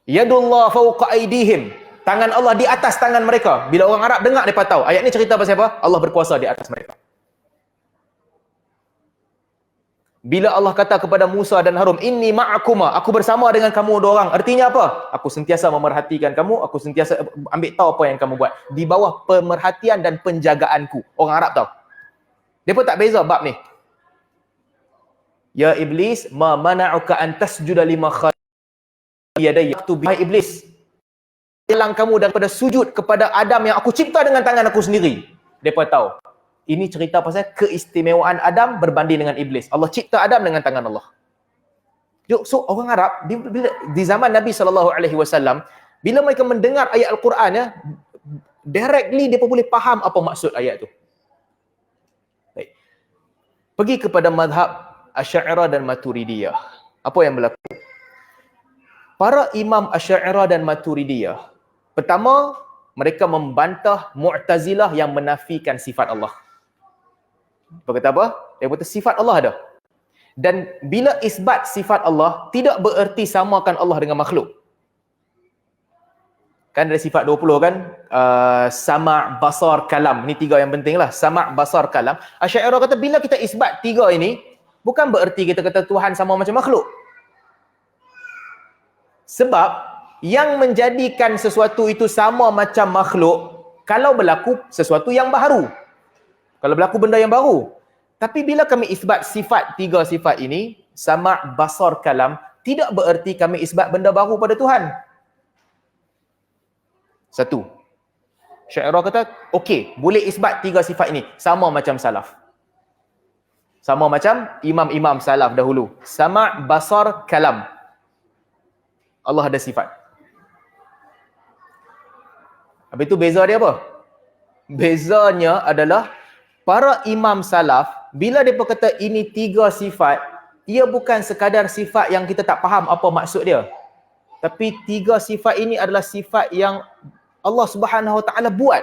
Yadullah fawqa aydihim. Tangan Allah di atas tangan mereka. Bila orang Arab dengar, mereka tahu. Ayat ni cerita pasal apa? Allah berkuasa di atas mereka. Bila Allah kata kepada Musa dan Harun, inni ma'akuma, aku bersama dengan kamu dua orang. Artinya apa? Aku sentiasa memerhatikan kamu, aku sentiasa ambil tahu apa yang kamu buat. Di bawah pemerhatian dan penjagaanku. Orang Arab tahu. Dia pun tak beza bab ni. Ya Iblis, ma mana'uka an tasjuda lima khayadayya. Hai Iblis, hilang kamu daripada sujud kepada Adam yang aku cipta dengan tangan aku sendiri. Mereka tahu. Ini cerita pasal keistimewaan Adam berbanding dengan Iblis. Allah cipta Adam dengan tangan Allah. So orang Arab di zaman Nabi SAW, bila mereka mendengar ayat Al-Quran ya, directly dia boleh faham apa maksud ayat tu. Baik. Pergi kepada mazhab Asy'ariyah dan Maturidiyah. Apa yang berlaku? Para imam Asy'ariyah dan Maturidiyah, pertama, mereka membantah Mu'tazilah yang menafikan sifat Allah. Dia kata apa? Dia kata sifat Allah ada. Dan bila isbat sifat Allah, tidak bererti samakan Allah dengan makhluk. Kan ada sifat 20 kan? Sama', basar, kalam. Ini tiga yang penting lah. Sama', basar, kalam. Asy'ariyah kata bila kita isbat tiga ini, bukan bererti kita kata Tuhan sama macam makhluk. Sebab yang menjadikan sesuatu itu sama macam makhluk, kalau berlaku sesuatu yang baru. Kalau berlaku benda yang baru. Tapi bila kami isbat sifat, tiga sifat ini, sama', basar, kalam, tidak bererti kami isbat benda baru pada Tuhan. Satu. Asy'ariyah kata, okey, boleh isbat tiga sifat ini. Sama macam salaf. Sama macam imam-imam salaf dahulu. Sama', basar, kalam. Allah ada sifat. Habis itu beza dia apa? Bezanya adalah para imam salaf, bila mereka kata ini tiga sifat, ia bukan sekadar sifat yang kita tak faham apa maksud dia. Tapi tiga sifat ini adalah sifat yang Allah Subhanahu Wa Taala buat.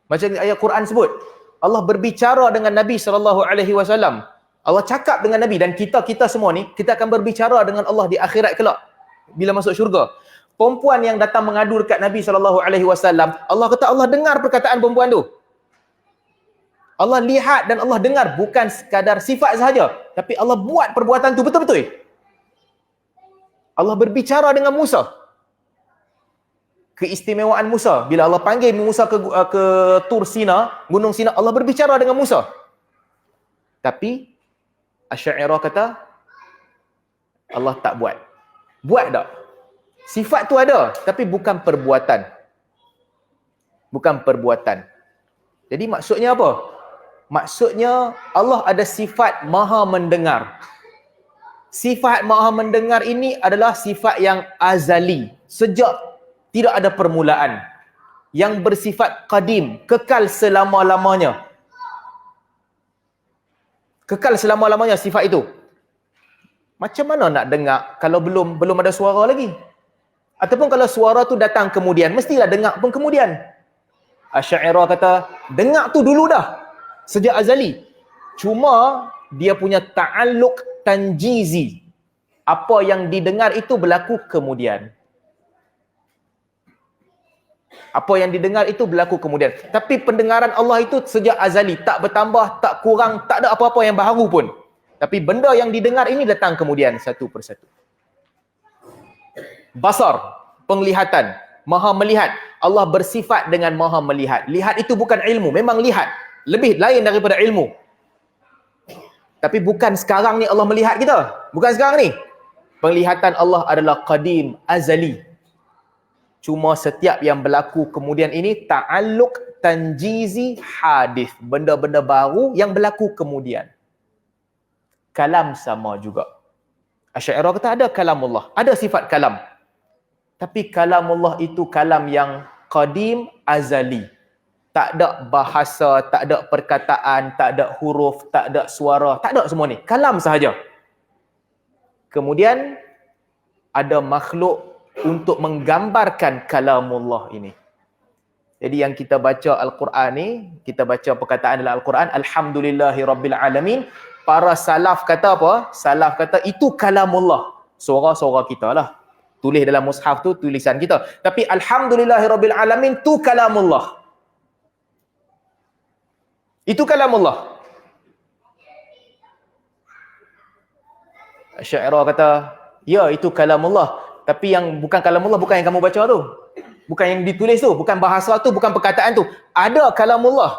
Macam ayat Quran sebut, Allah berbicara dengan Nabi SAW. Allah cakap dengan Nabi, dan kita semua ni, kita akan berbicara dengan Allah di akhirat kelak bila masuk syurga. Perempuan yang datang mengadu dekat Nabi SAW, Allah kata Allah dengar perkataan perempuan tu. Allah lihat dan Allah dengar, bukan sekadar sifat sahaja, tapi Allah buat perbuatan tu betul-betul. Allah berbicara dengan Musa. Keistimewaan Musa, bila Allah panggil Musa ke Tur Sina, Gunung Sina, Allah berbicara dengan Musa. Tapi Asy'ariyah kata Allah tak buat. Buat tak? Sifat tu ada, tapi bukan perbuatan. Bukan perbuatan. Jadi maksudnya apa? Maksudnya Allah ada sifat maha mendengar. Sifat maha mendengar ini adalah sifat yang azali. Sejak tidak ada permulaan. Yang bersifat qadim, kekal selama-lamanya. Kekal selama-lamanya sifat itu. Macam mana nak dengar kalau belum ada suara lagi? Ataupun kalau suara tu datang kemudian, mestilah dengar pun kemudian. Asy'ariyah kata, dengar tu dulu dah. Sejak azali. Cuma dia punya ta'alluq tanjizi. Apa yang didengar itu berlaku kemudian. Apa yang didengar itu berlaku kemudian. Tapi pendengaran Allah itu sejak azali. Tak bertambah, tak kurang, tak ada apa-apa yang baru pun. Tapi benda yang didengar ini datang kemudian satu persatu. Basar, penglihatan, maha melihat. Allah bersifat dengan maha melihat. Lihat itu bukan ilmu, memang lihat. Lebih lain daripada ilmu. Tapi bukan sekarang ni Allah melihat kita. Bukan sekarang ni. Penglihatan Allah adalah qadim, azali. Cuma setiap yang berlaku kemudian ini ta'alluq tanjizi hadis. Benda-benda baru yang berlaku kemudian. Kalam sama juga. Asy'ariyah kata ada kalamullah, ada sifat kalam. Tapi kalamullah itu kalam yang qadim, azali. Tak ada bahasa, tak ada perkataan, tak ada huruf, tak ada suara, tak ada semua ni. Kalam sahaja. Kemudian ada makhluk untuk menggambarkan kalamullah ini. Jadi yang kita baca Al-Quran ni, kita baca perkataan dalam Al-Quran, Alhamdulillahi Rabbil Alamin. Para salaf kata apa? Salaf kata itu kalamullah. Suara-suara kita lah. Tulis dalam mushaf tu tulisan kita. Tapi Alhamdulillahi Rabbil Alamin tu kalamullah. Itu kalamullah. Asy'ariyah kata, ya itu kalamullah. Tapi yang bukan kalamullah bukan yang kamu baca tu. Bukan yang ditulis tu, bukan bahasa tu, bukan perkataan tu. Ada kalamullah.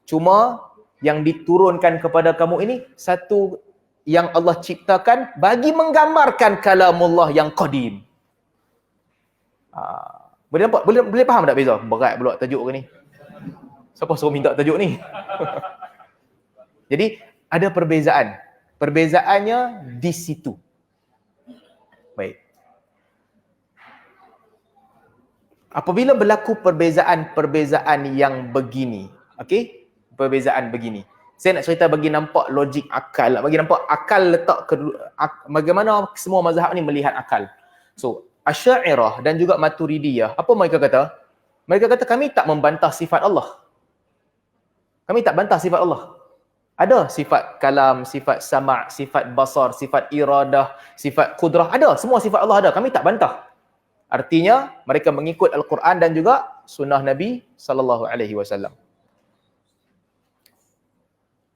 Cuma yang diturunkan kepada kamu ini satu yang Allah ciptakan bagi menggambarkan kalamullah yang qadim. Boleh nampak? Boleh faham tak beza? Berat pula tajuk ke ni. Siapa suruh minta tajuk ni? Jadi ada perbezaan. Perbezaannya di situ. Baik. Apabila berlaku perbezaan-perbezaan yang begini, okey? Perbezaan begini. Saya nak cerita bagi nampak logik akal, bagi nampak akal letak bagaimana semua mazhab ni melihat akal. So, Asy'ariyah dan juga Maturidiyah, apa mereka kata? Mereka kata kami tak membantah sifat Allah. Kami tak bantah sifat Allah. Ada sifat kalam, sifat sama', sifat basar, sifat iradah, sifat qudrah, ada. Semua sifat Allah ada. Kami tak bantah. Artinya mereka mengikut Al-Quran dan juga sunnah Nabi SAW.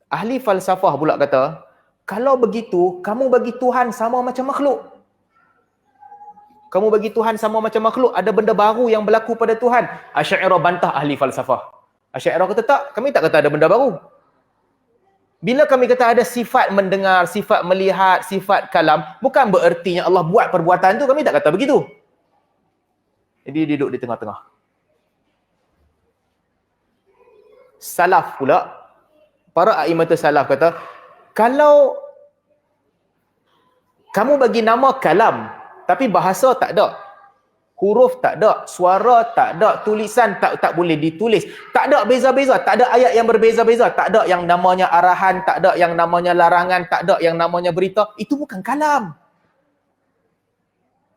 Ahli falsafah pula kata, kalau begitu, kamu bagi Tuhan sama macam makhluk. Kamu bagi Tuhan sama macam makhluk, ada benda baru yang berlaku pada Tuhan. Asy'ariyah bantah ahli falsafah. Asy'ariyah kata tak, kami tak kata ada benda baru. Bila kami kata ada sifat mendengar, sifat melihat, sifat kalam, bukan berertinya Allah buat perbuatan tu, kami tak kata begitu. Jadi dia duduk di tengah-tengah. Salaf pula, para a'immatus salaf kata, kalau kamu bagi nama kalam, tapi bahasa tak ada, huruf tak ada, suara tak ada, tulisan tak boleh ditulis, tak ada beza-beza, tak ada ayat yang berbeza-beza, tak ada yang namanya arahan, tak ada yang namanya larangan, tak ada yang namanya berita, itu bukan kalam.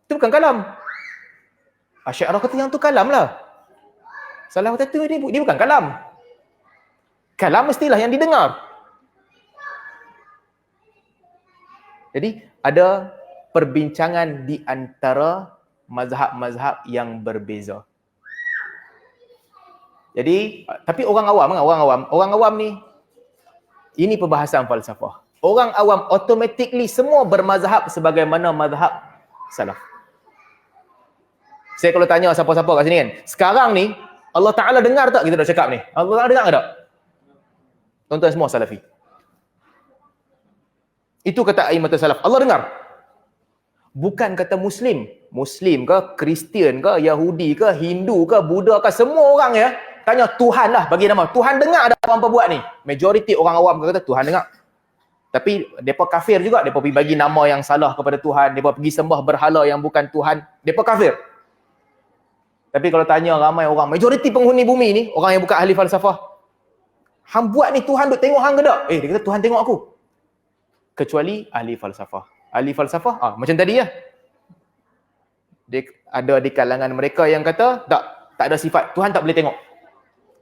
Itu bukan kalam. Asy'ariyah kata yang tu kalam lah. Salah kata tu dia bukan kalam. Kalam mestilah yang didengar. Jadi ada perbincangan di antara mazhab-mazhab yang berbeza. Jadi, tapi orang awam ni, ini perbahasan falsafah. Orang awam automatically semua bermazhab sebagaimana mazhab salaf. Saya kalau tanya siapa-siapa kat sini kan, sekarang ni Allah Ta'ala dengar tak kita dah cakap ni? Allah Ta'ala dengar tak? Tuan-tuan semua salafi. Itu kata a'immatus salaf. Allah dengar. Bukan kata Muslim. Muslim ke, Kristian ke, Yahudi ke, Hindu ke, Buddha ke, semua orang ya. Tanya Tuhan lah bagi nama. Tuhan dengar ada apa buat ni. Majoriti orang awam kata Tuhan dengar. Tapi mereka kafir juga. Mereka pergi bagi nama yang salah kepada Tuhan. Mereka pergi sembah berhala yang bukan Tuhan. Mereka kafir. Tapi kalau tanya ramai orang, majoriti penghuni bumi ni, orang yang bukan ahli falsafah, hang buat ni Tuhan duk tengok hang ke tak? Dia kata Tuhan tengok aku. Kecuali ahli falsafah. Ahli falsafah, macam tadi ya. Dia ada di kalangan mereka yang kata, tak ada sifat. Tuhan tak boleh tengok.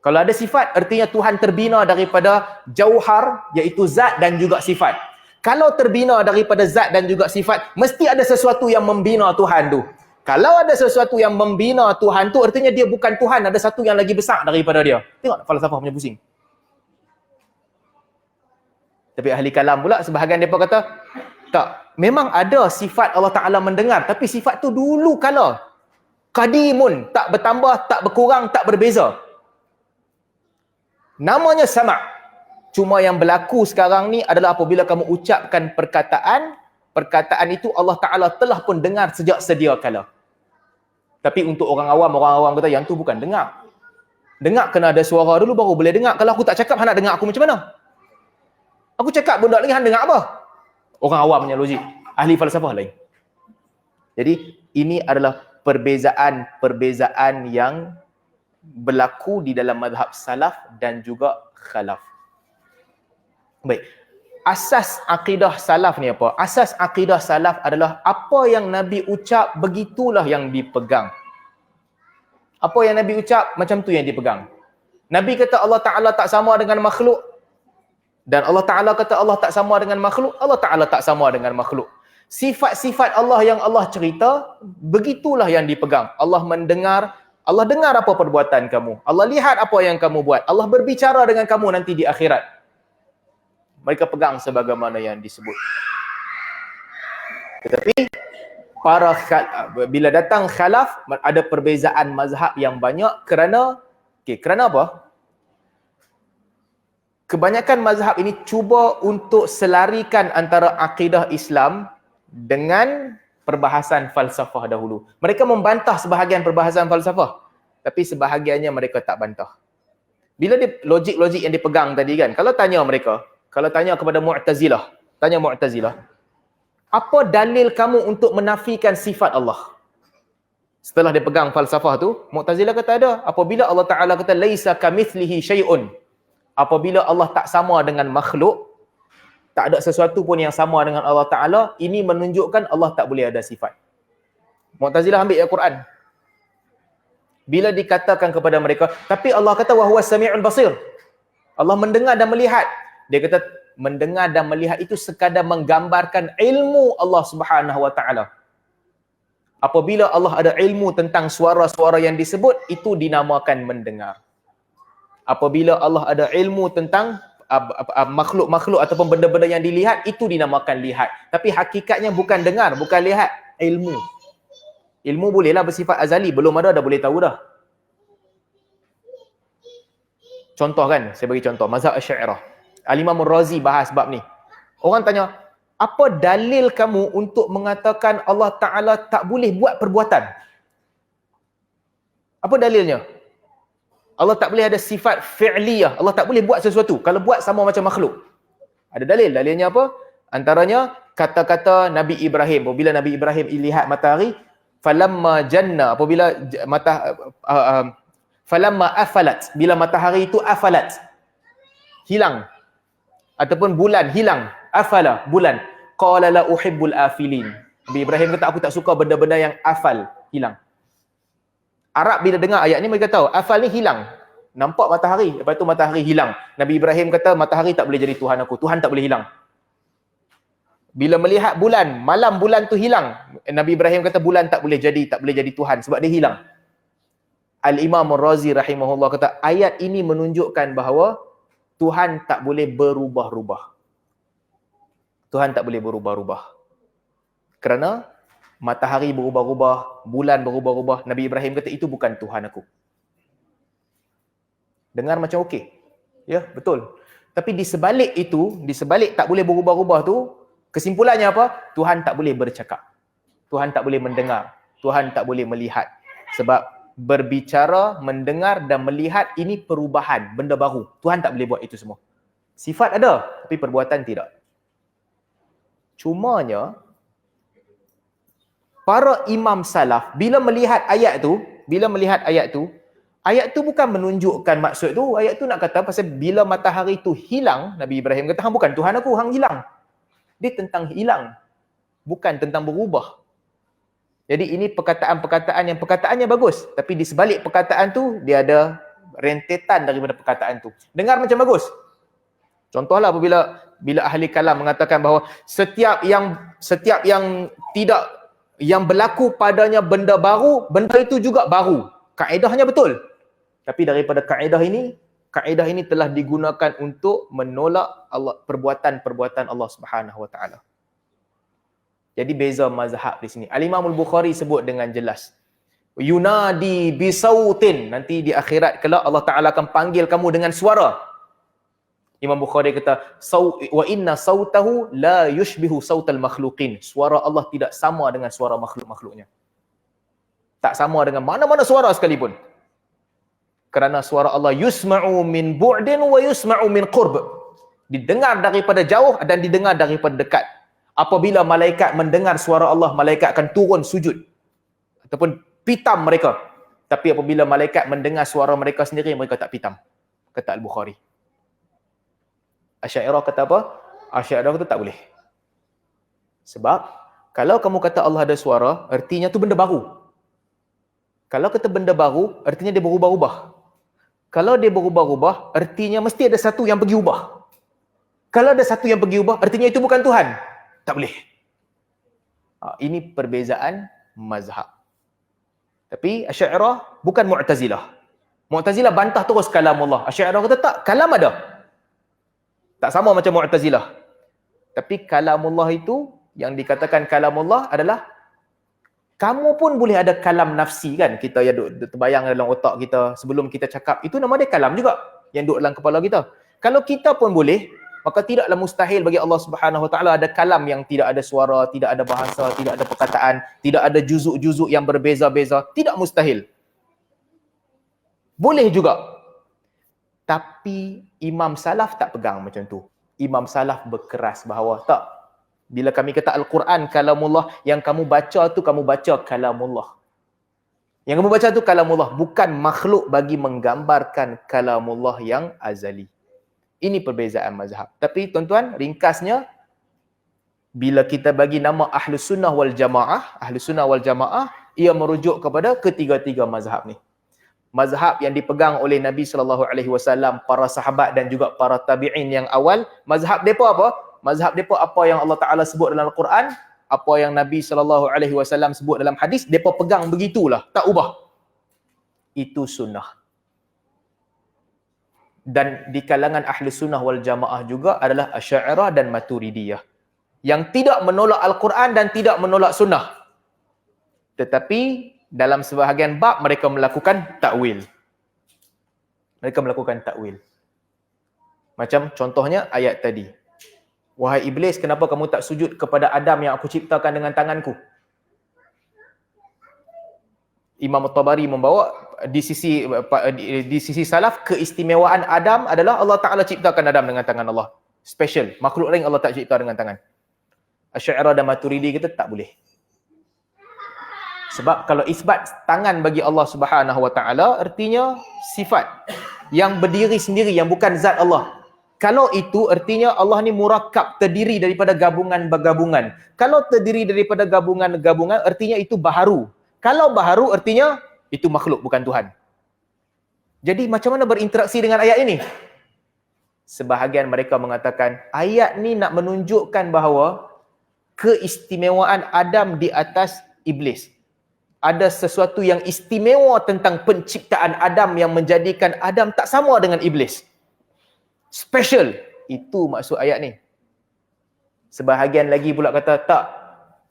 Kalau ada sifat, artinya Tuhan terbina daripada jauhar, iaitu zat dan juga sifat. Kalau terbina daripada zat dan juga sifat, mesti ada sesuatu yang membina Tuhan tu. Kalau ada sesuatu yang membina Tuhan tu, artinya dia bukan Tuhan, ada satu yang lagi besar daripada dia. Tengok falsafah punya pusing. Tapi ahli kalam pula, sebahagian mereka kata, tak, memang ada sifat Allah Ta'ala mendengar, tapi sifat tu dulu kala. Qadimun, tak bertambah, tak berkurang, tak berbeza. Namanya sama'. Cuma yang berlaku sekarang ni adalah apabila kamu ucapkan perkataan itu Allah Ta'ala telah pun dengar sejak sedia kala. Tapi untuk orang awam kata, yang tu bukan dengar. Dengar kena ada suara dulu baru boleh dengar. Kalau aku tak cakap, hang nak dengar aku macam mana? Aku cakap benda lagi, hang dengar apa? Orang awam punya logik. Ahli falsafah lain. Jadi, ini adalah perbezaan yang berlaku di dalam mazhab salaf dan juga khalaf. Baik. Asas akidah salaf ni apa? Asas akidah salaf adalah apa yang Nabi ucap, begitulah yang dipegang. Apa yang Nabi ucap, macam tu yang dipegang. Nabi kata Allah Ta'ala tak sama dengan makhluk. Dan Allah Ta'ala kata Allah tak sama dengan makhluk. Allah Ta'ala tak sama dengan makhluk. Sifat-sifat Allah yang Allah cerita, begitulah yang dipegang. Allah mendengar, Allah dengar apa perbuatan kamu. Allah lihat apa yang kamu buat. Allah berbicara dengan kamu nanti di akhirat. Mereka pegang sebagaimana yang disebut. Tetapi bila datang khalaf, ada perbezaan mazhab yang banyak kerana apa? Kebanyakan mazhab ini cuba untuk selarikan antara akidah Islam dengan perbahasan falsafah dahulu. Mereka membantah sebahagian perbahasan falsafah, tapi sebahagiannya mereka tak bantah. Bila dia logik-logik yang dipegang tadi kan, kalau tanya kepada Mu'tazilah, apa dalil kamu untuk menafikan sifat Allah? Setelah dia pegang falsafah tu, Mu'tazilah kata ada. Apabila Allah Ta'ala kata, laisa kamithlihi syai'un. Apabila Allah tak sama dengan makhluk, tak ada sesuatu pun yang sama dengan Allah Ta'ala, ini menunjukkan Allah tak boleh ada sifat. Mu'tazilah ambil ayat Quran. Bila dikatakan kepada mereka, tapi Allah kata, wa huwas sami'ul basir. Allah mendengar dan melihat. Dia kata, mendengar dan melihat itu sekadar menggambarkan ilmu Allah Subhanahu Wa Ta'ala. Apabila Allah ada ilmu tentang suara-suara yang disebut, itu dinamakan mendengar. Apabila Allah ada ilmu tentang makhluk-makhluk ataupun benda-benda yang dilihat, itu dinamakan lihat. Tapi hakikatnya bukan dengar, bukan lihat, ilmu. Ilmu bolehlah bersifat azali, belum ada dah boleh tahu dah. Contoh kan, saya bagi contoh, mazhab Asy'ariyah. Al-Imam Ar-Razi bahas bab ni. Orang tanya, apa dalil kamu untuk mengatakan Allah Ta'ala tak boleh buat perbuatan? Apa dalilnya? Allah tak boleh ada sifat fi'liyah. Allah tak boleh buat sesuatu. Kalau buat sama macam makhluk. Ada dalil. Dalilnya apa? Antaranya kata-kata Nabi Ibrahim. Apabila Nabi Ibrahim lihat matahari, falamma janna, apabila falamma afalat, bila matahari itu afalat, hilang. Ataupun bulan hilang. Afala, bulan. Qala la uhibbul afilin. Nabi Ibrahim kata, aku tak suka benda-benda yang afal, hilang. Arab bila dengar ayat ni mereka tahu afal ni hilang. Nampak matahari, lepas tu matahari hilang. Nabi Ibrahim kata matahari tak boleh jadi Tuhan aku. Tuhan tak boleh hilang. Bila melihat bulan, malam bulan tu hilang. Nabi Ibrahim kata bulan tak boleh jadi Tuhan sebab dia hilang. Al-Imam Ar-Razi rahimahullah kata ayat ini menunjukkan bahawa Tuhan tak boleh berubah-ubah. Tuhan tak boleh berubah-ubah. Kerana matahari berubah-ubah, bulan berubah-ubah. Nabi Ibrahim kata itu bukan Tuhan aku. Dengar macam okey. Ya, betul. Tapi di sebalik itu, di sebalik tak boleh berubah-ubah tu, kesimpulannya apa? Tuhan tak boleh bercakap. Tuhan tak boleh mendengar. Tuhan tak boleh melihat. Sebab berbicara, mendengar dan melihat ini perubahan, benda baru. Tuhan tak boleh buat itu semua. Sifat ada, tapi perbuatan tidak. Cumanya, para imam salaf, bila melihat ayat tu, ayat tu bukan menunjukkan maksud tu, ayat tu nak kata pasal bila matahari tu hilang, Nabi Ibrahim kata, hang bukan Tuhan aku, hang hilang. Dia tentang hilang, bukan tentang berubah. Jadi ini perkataan-perkataan yang perkataannya bagus, tapi di sebalik perkataan tu, dia ada rentetan daripada perkataan tu. Dengar macam bagus. Contohlah apabila ahli kalam mengatakan bahawa setiap yang tidak, yang berlaku padanya benda baru, benda itu juga baru. Kaedahnya betul. Tapi daripada kaedah ini telah digunakan untuk menolak perbuatan-perbuatan Allah Subhanahu Wa Taala. Jadi beza mazhab di sini. Al-Imam Al-Bukhari sebut dengan jelas. Yunadi bisautin. Nanti di akhirat kelak Allah Taala akan panggil kamu dengan suara. Imam Bukhari kata, wa inna sautahu la yushbihu sautal makhluqin. Suara Allah tidak sama dengan suara makhluk-makhluknya. Tak sama dengan mana-mana suara sekalipun. Kerana suara Allah yusma'u min bu'din wa yusma'u min qurb. Didengar daripada jauh dan didengar daripada dekat. Apabila malaikat mendengar suara Allah, malaikat akan turun sujud ataupun pitam mereka. Tapi apabila malaikat mendengar suara mereka sendiri, mereka tak pitam. Kata Al-Bukhari. Asy'ariyah kata apa? Asy'ariyah kata tak boleh. Sebab kalau kamu kata Allah ada suara, artinya tu benda baru. Kalau kata benda baru, artinya dia berubah-ubah. Kalau dia berubah-ubah, artinya mesti ada satu yang pergi ubah. Kalau ada satu yang pergi ubah, artinya itu bukan Tuhan. Tak boleh. Ini perbezaan mazhab. Tapi Asy'ariyah bukan Mu'tazilah. Mu'tazilah bantah terus kalam Allah. Asy'ariyah kata tak, kalam ada. Tak sama macam Mu'tazilah. Tapi kalamullah itu, yang dikatakan kalamullah adalah kamu pun boleh ada kalam nafsi kan. Kita yang terbayang dalam otak kita sebelum kita cakap. Itu nama dia kalam juga. Yang duduk dalam kepala kita. Kalau kita pun boleh, maka tidaklah mustahil bagi Allah Subhanahu Wa Taala ada kalam yang tidak ada suara, tidak ada bahasa, tidak ada perkataan, tidak ada juzuk-juzuk yang berbeza-beza. Tidak mustahil. Boleh juga. Tapi Imam Salaf tak pegang macam tu. Imam Salaf berkeras bahawa tak. Bila kami kata Al-Quran kalamullah, yang kamu baca tu kamu baca kalamullah. Yang kamu baca tu kalamullah, bukan makhluk bagi menggambarkan kalamullah yang azali. Ini perbezaan mazhab. Tapi tuan-tuan, ringkasnya, bila kita bagi nama Ahlus Sunnah wal Jamaah, Ahlus Sunnah wal Jamaah, ia merujuk kepada ketiga-tiga mazhab ni. Mazhab yang dipegang oleh Nabi SAW, para sahabat dan juga para tabi'in yang awal. Mazhab mereka apa? Mazhab mereka apa yang Allah Ta'ala sebut dalam Al-Quran, apa yang Nabi SAW sebut dalam hadis, mereka pegang begitulah, tak ubah. Itu sunnah. Dan di kalangan Ahli Sunnah wal Jamaah juga adalah Asy'ariyah dan Maturidiyah. Yang tidak menolak Al-Quran dan tidak menolak sunnah. Tetapi dalam sebahagian bab mereka melakukan takwil. Mereka melakukan takwil. Macam contohnya ayat tadi. Wahai iblis, kenapa kamu tak sujud kepada Adam yang aku ciptakan dengan tanganku? Imam At-Tabari membawa di sisi salaf, keistimewaan Adam adalah Allah Ta'ala ciptakan Adam dengan tangan Allah. Special. Makhluk lain Allah tak cipta dengan tangan. Asy'ariyah dan Maturidi kata tak boleh. Sebab kalau isbat tangan bagi Allah Subhanahu Wa Ta'ala, artinya sifat yang berdiri sendiri, yang bukan zat Allah. Kalau itu, artinya Allah ni murakkab, terdiri daripada gabungan-gabungan. Kalau terdiri daripada gabungan-gabungan, artinya itu baharu. Kalau baharu, artinya itu makhluk, bukan Tuhan. Jadi macam mana berinteraksi dengan ayat ini? Sebahagian mereka mengatakan, ayat ni nak menunjukkan bahawa keistimewaan Adam di atas iblis. Ada sesuatu yang istimewa tentang penciptaan Adam yang menjadikan Adam tak sama dengan iblis. Special. Itu maksud ayat ni. Sebahagian lagi pula kata, tak,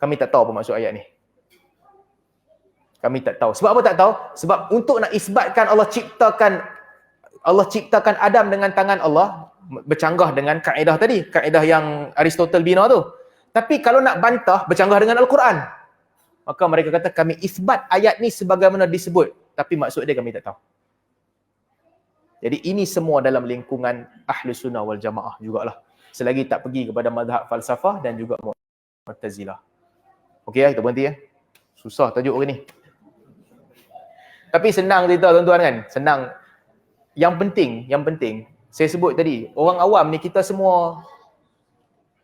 kami tak tahu apa maksud ayat ni. Kami tak tahu. Sebab apa tak tahu? Sebab untuk nak isbatkan Allah ciptakan Adam dengan tangan Allah, bercanggah dengan kaedah tadi, kaedah yang Aristotle bina tu. Tapi kalau nak bantah, bercanggah dengan Al-Quran. Maka mereka kata, kami isbat ayat ni sebagaimana disebut. Tapi maksud dia kami tak tahu. Jadi ini semua dalam lingkungan Ahlus Sunnah wal Jamaah jugalah. Selagi tak pergi kepada mazhab falsafah dan juga Mu'tazilah. Okey ya, kita berhenti ya. Susah tajuk hari ni. Tapi senang cerita tuan-tuan kan? Senang. Yang penting, saya sebut tadi, orang awam ni kita semua,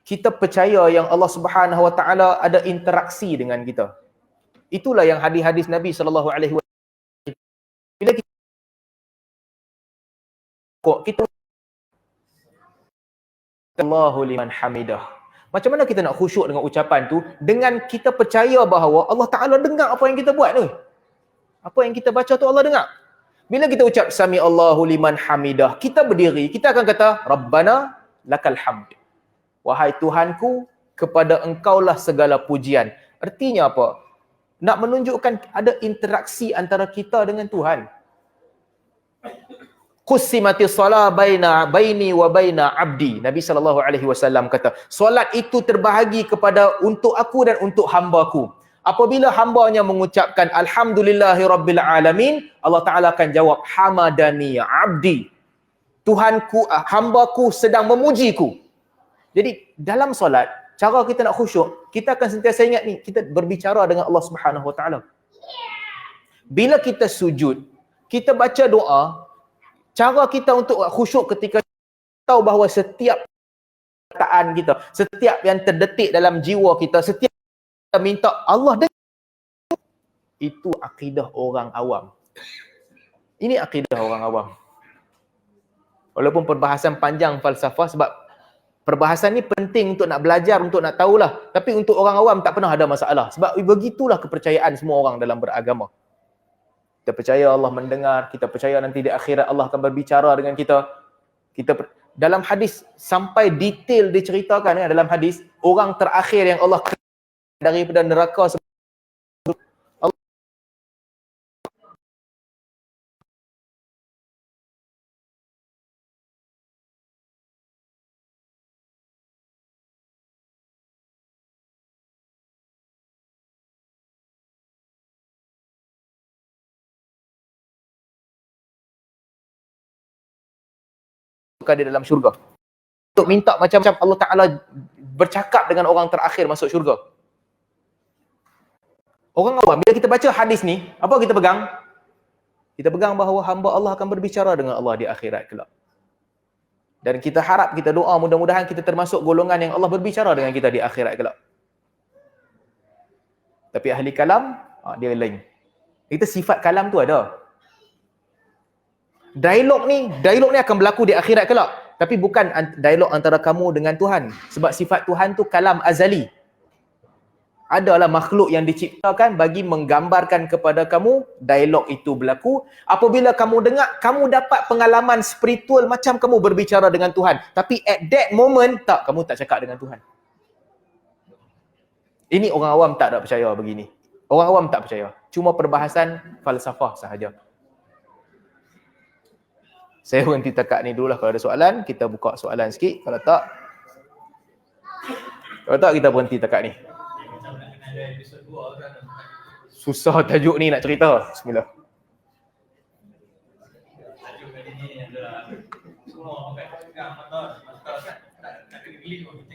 kita percaya yang Allah Subhanahu Wa Taala ada interaksi dengan kita. Itulah yang hadis-hadis Nabi SAW. Bila kita Allahu liman hamidah. Macam mana kita nak khusyuk dengan ucapan tu? Dengan kita percaya bahawa Allah Ta'ala dengar apa yang kita buat tu. Apa yang kita baca tu Allah dengar. Bila kita ucap Sami Allahu liman hamidah, kita berdiri, kita akan kata Rabbana lakal hamd. Wahai Tuhanku, kepada Engkaulah segala pujian. Artinya apa? Nak menunjukkan ada interaksi antara kita dengan Tuhan. Qusimati salat baini wa baina abdi. Nabi SAW kata, solat itu terbahagi kepada untuk aku dan untuk hamba-Ku. Apabila hambanya mengucapkan Alhamdulillahi Rabbil Alamin, Allah Ta'ala akan jawab, Hamadani abdi. Tuhanku, hamba-Ku sedang memujiku. Jadi dalam solat, cara kita nak khusyuk, kita akan sentiasa ingat ni, kita berbicara dengan Allah Subhanahu Wa Taala. Bila kita sujud, kita baca doa, cara kita untuk khusyuk ketika tahu bahawa setiap perkataan kita, setiap yang terdetik dalam jiwa kita, setiap kita minta Allah dengar, itu akidah orang awam. Ini akidah orang awam. Walaupun perbahasan panjang falsafah, sebab perbahasan ni penting untuk nak belajar, untuk nak tahulah. Tapi untuk orang awam tak pernah ada masalah. Sebab begitulah kepercayaan semua orang dalam beragama. Kita percaya Allah mendengar, kita percaya nanti di akhirat Allah akan berbicara dengan kita. Dalam hadis sampai detail diceritakan ya, dalam hadis, orang terakhir yang Allah daripada neraka Allah di dalam syurga. Untuk minta macam-macam, Allah Ta'ala bercakap dengan orang terakhir masuk syurga. Orang awam, bila kita baca hadis ni, apa kita pegang? Kita pegang bahawa hamba Allah akan berbicara dengan Allah di akhirat kelak. Dan kita harap, kita doa, mudah-mudahan kita termasuk golongan yang Allah berbicara dengan kita di akhirat kelak. Tapi ahli kalam, dia lain. Kita sifat kalam tu ada. Dialog ni akan berlaku di akhirat kelak. Tapi bukan dialog antara kamu dengan Tuhan. Sebab sifat Tuhan tu kalam azali. Adalah makhluk yang diciptakan bagi menggambarkan kepada kamu dialog itu berlaku. Apabila kamu dengar, kamu dapat pengalaman spiritual macam kamu berbicara dengan Tuhan. Tapi at that moment, tak, kamu tak cakap dengan Tuhan. Ini orang awam tak ada percaya begini. Orang awam tak percaya. Cuma perbahasan falsafah sahaja. Saya berhenti takat ni dululah. Kalau ada soalan, kita buka soalan sikit. Kalau tak, kita berhenti takat ni. Susah tajuk ni nak cerita. Bismillah.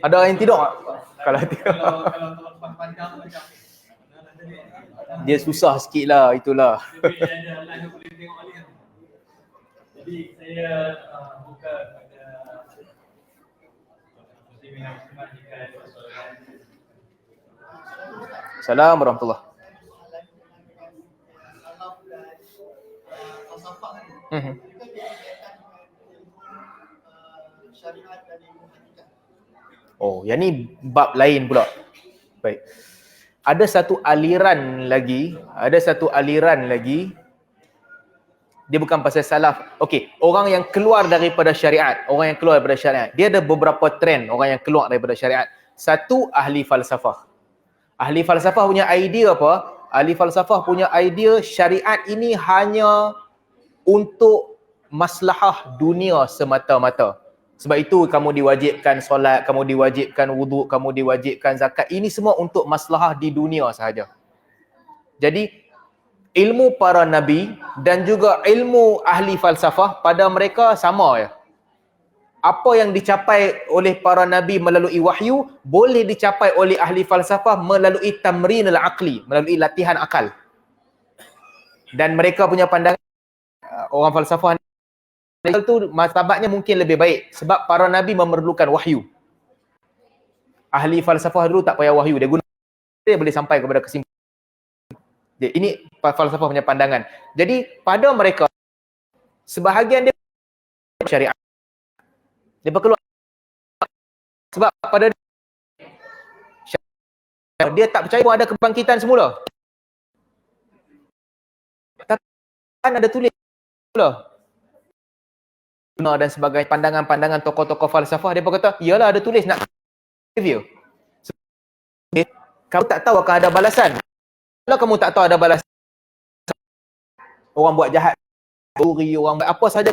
Ada yang tidak? Kalau tidak, dia susah sikit lah, itulah. Jadi saya buka pada muslimin dan muslimat jika ada soalan. Assalamualaikum warahmatullahi wabarakatuh. Oh, yang ni bab lain pula. Baik. Ada satu aliran lagi, dia bukan pasal salaf. Okey, orang yang keluar daripada syariat, dia ada beberapa trend orang yang keluar daripada syariat. Satu, ahli falsafah. Ahli falsafah punya idea apa? Ahli falsafah punya idea syariat ini hanya untuk maslahah dunia semata-mata. Sebab itu kamu diwajibkan solat, kamu diwajibkan wuduk, kamu diwajibkan zakat. Ini semua untuk maslahah di dunia sahaja. Jadi ilmu para nabi dan juga ilmu ahli falsafah pada mereka sama ya. Apa yang dicapai oleh para nabi melalui wahyu boleh dicapai oleh ahli falsafah melalui tamrinul aqli, melalui latihan akal. Dan mereka punya pandangan orang falsafah itu martabatnya mungkin lebih baik sebab para nabi memerlukan wahyu. Ahli falsafah dulu tak payah wahyu, dia boleh sampai kepada kesimpulan. Ini falsafah punya pandangan. Jadi pada mereka sebahagian dia syariat. Dia berkeluar sebab pada dia tak percaya pun ada kebangkitan semula. Tapi kan ada tulis semula. Dan sebagai pandangan-pandangan tokoh-tokoh falsafah, dia berkata, iyalah ada tulis nak review. Kamu tak tahu akan ada balasan. Kalau kamu tak tahu ada balasan, orang buat jahat, curi, orang buat apa saja,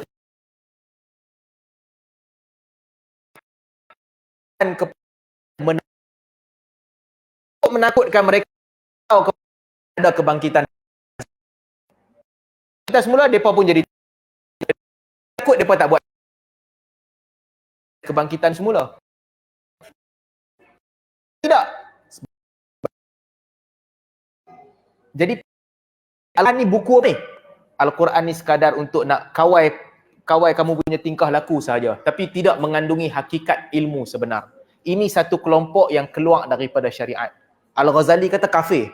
menakutkan mereka tahu ada kebangkitan. Kita semula mereka pun jadi takut, mereka tak buat kebangkitan semula. Tidak. Jadi Al-Quran ni buku ni. Al-Quran ni sekadar untuk nak kawai kamu punya tingkah laku saja, tapi tidak mengandungi hakikat ilmu sebenar. Ini satu kelompok yang keluar daripada syariat. Al-Ghazali kata kafir.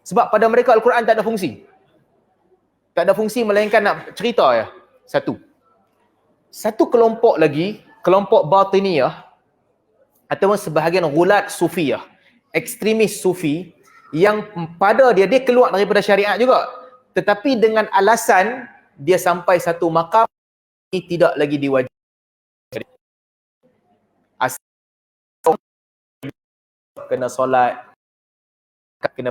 Sebab pada mereka Al-Quran tak ada fungsi. Tak ada fungsi melainkan nak cerita ya. Satu kelompok lagi, kelompok batiniyah ataupun sebahagian ghulat sufiyah, ekstremis sufi yang pada dia keluar daripada syariat juga. Tetapi dengan alasan dia sampai satu maqam ini tidak lagi diwajibkan. Kena solat, kena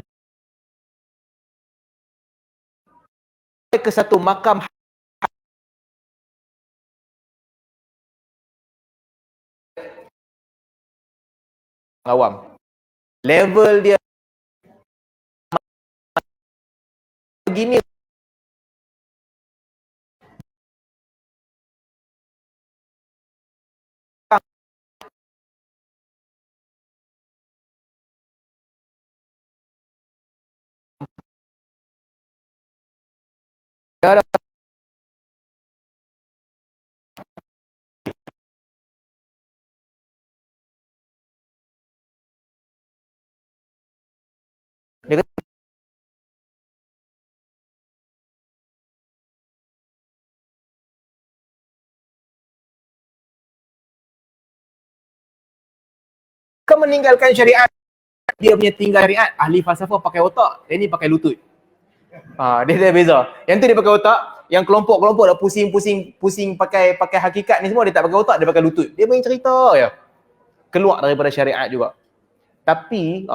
ke satu makam awam. Level dia begini. Dia kata, kau meninggalkan syariat, dia punya tinggal syariat. Ahli falsafah pakai otak, dia ni pakai lutut. Dia ada beza. Yang tu dia pakai otak, yang kelompok-kelompok dah pusing pakai hakikat ni semua, dia tak pakai otak, dia pakai lutut. Dia main cerita je. Keluar daripada syariat juga. Tapi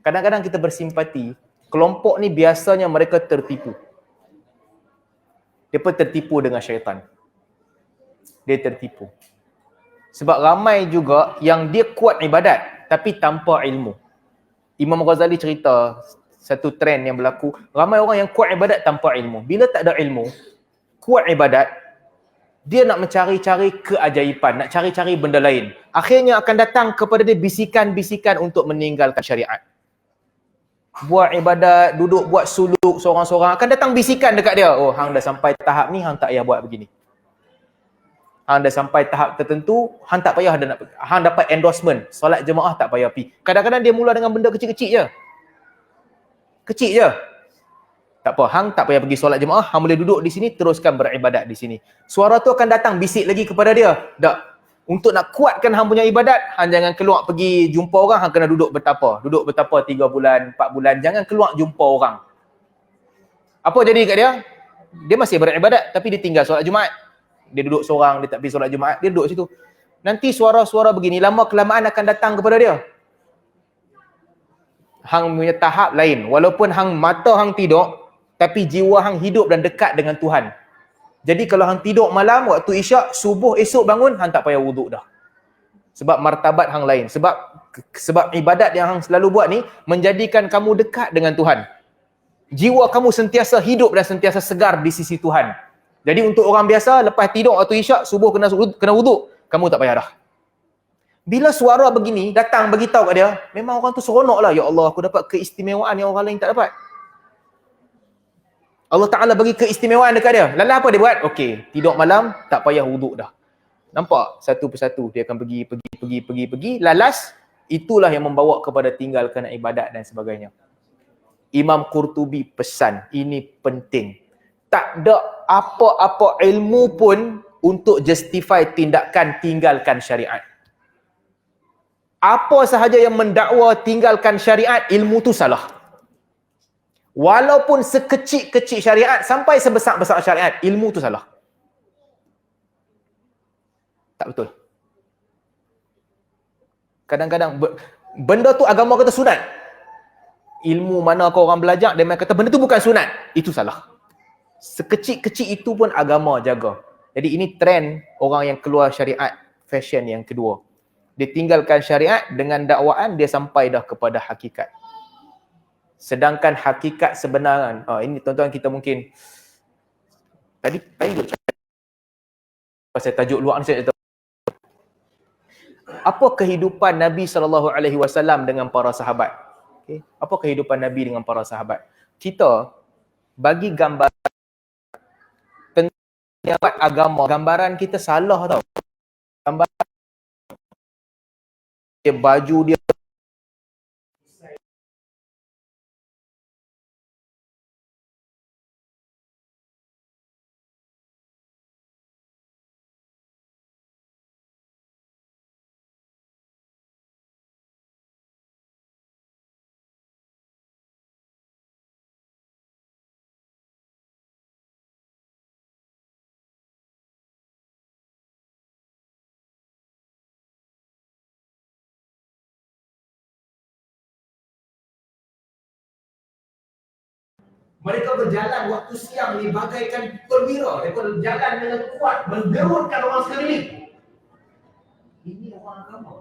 kadang-kadang kita bersimpati, kelompok ni biasanya mereka tertipu. Dia pun tertipu dengan syaitan. Dia tertipu. Sebab ramai juga yang dia kuat ibadat tapi tanpa ilmu. Imam Ghazali cerita satu trend yang berlaku, ramai orang yang kuat ibadat tanpa ilmu. Bila tak ada ilmu, kuat ibadat, dia nak mencari-cari keajaiban, nak cari-cari benda lain. Akhirnya akan datang kepada dia bisikan-bisikan untuk meninggalkan syariat. Buat ibadat, duduk buat suluk seorang-seorang, akan datang bisikan dekat dia. Oh, hang dah sampai tahap ni, hang tak payah buat begini. Hang dah sampai tahap tertentu, hang tak payah hang dapat endorsement, solat jemaah tak payah pergi. Kadang-kadang dia mula dengan benda kecil-kecil je. Kecil je. Tak apa, hang tak payah pergi solat jemaah, hang boleh duduk di sini, teruskan beribadat di sini. Suara tu akan datang bisik lagi kepada dia. Tak. Untuk nak kuatkan hang punya ibadat, hang jangan keluar pergi jumpa orang, hang kena duduk bertapa. Duduk bertapa 3 bulan, 4 bulan. Jangan keluar jumpa orang. Apa jadi kat dia? Dia masih beribadat tapi dia tinggal solat Jumaat. Dia duduk seorang, dia tak pergi solat Jumaat, dia duduk situ. Nanti suara-suara begini lama kelamaan akan datang kepada dia. Hang punya tahap lain. Walaupun hang mata hang tidur, tapi jiwa hang hidup dan dekat dengan Tuhan. Jadi kalau hang tidur malam, waktu isyak, subuh esok bangun, hang tak payah wuduk dah. Sebab martabat hang lain. Sebab ibadat yang hang selalu buat ni, menjadikan kamu dekat dengan Tuhan. Jiwa kamu sentiasa hidup dan sentiasa segar di sisi Tuhan. Jadi untuk orang biasa, lepas tidur waktu isyak, subuh kena wuduk, kamu tak payah dah. Bila suara begini, datang beritahu kat dia, memang orang tu seronok lah. Ya Allah, aku dapat keistimewaan yang orang lain tak dapat. Allah Ta'ala bagi keistimewaan dekat dia. Lalu apa dia buat? Okey, tidur malam, tak payah wuduk dah. Nampak? Satu persatu, dia akan pergi. Lalas, itulah yang membawa kepada tinggalkan ibadat dan sebagainya. Imam Qurtubi pesan, ini penting. Tak ada apa-apa ilmu pun untuk justify tindakan tinggalkan syariat. Apa sahaja yang mendakwa tinggalkan syariat, ilmu tu salah. Walaupun sekecil-kecil syariat sampai sebesar-besar syariat, ilmu tu salah. Tak betul. Kadang-kadang benda tu agama kata sunat. Ilmu mana kau orang belajar, dia kata benda tu bukan sunat. Itu salah. Sekecil-kecil itu pun agama jaga. Jadi ini trend orang yang keluar syariat, fashion yang kedua. Dia tinggalkan syariat dengan dakwaan, dia sampai dah kepada hakikat. Sedangkan hakikat sebenarnya, ini tuan-tuan kita mungkin tadi pasal tajuk luar ni saya tahu. Apa kehidupan Nabi SAW dengan para sahabat? Okay. Apa kehidupan Nabi dengan para sahabat? Kita bagi gambaran tentang agama, gambaran kita salah tau. Gambaran dia baju dia mereka berjalan waktu siang ni bagaikan perwira. Mereka berjalan dengan kuat, menggerunkan orang sekeliling. Ini orang agama.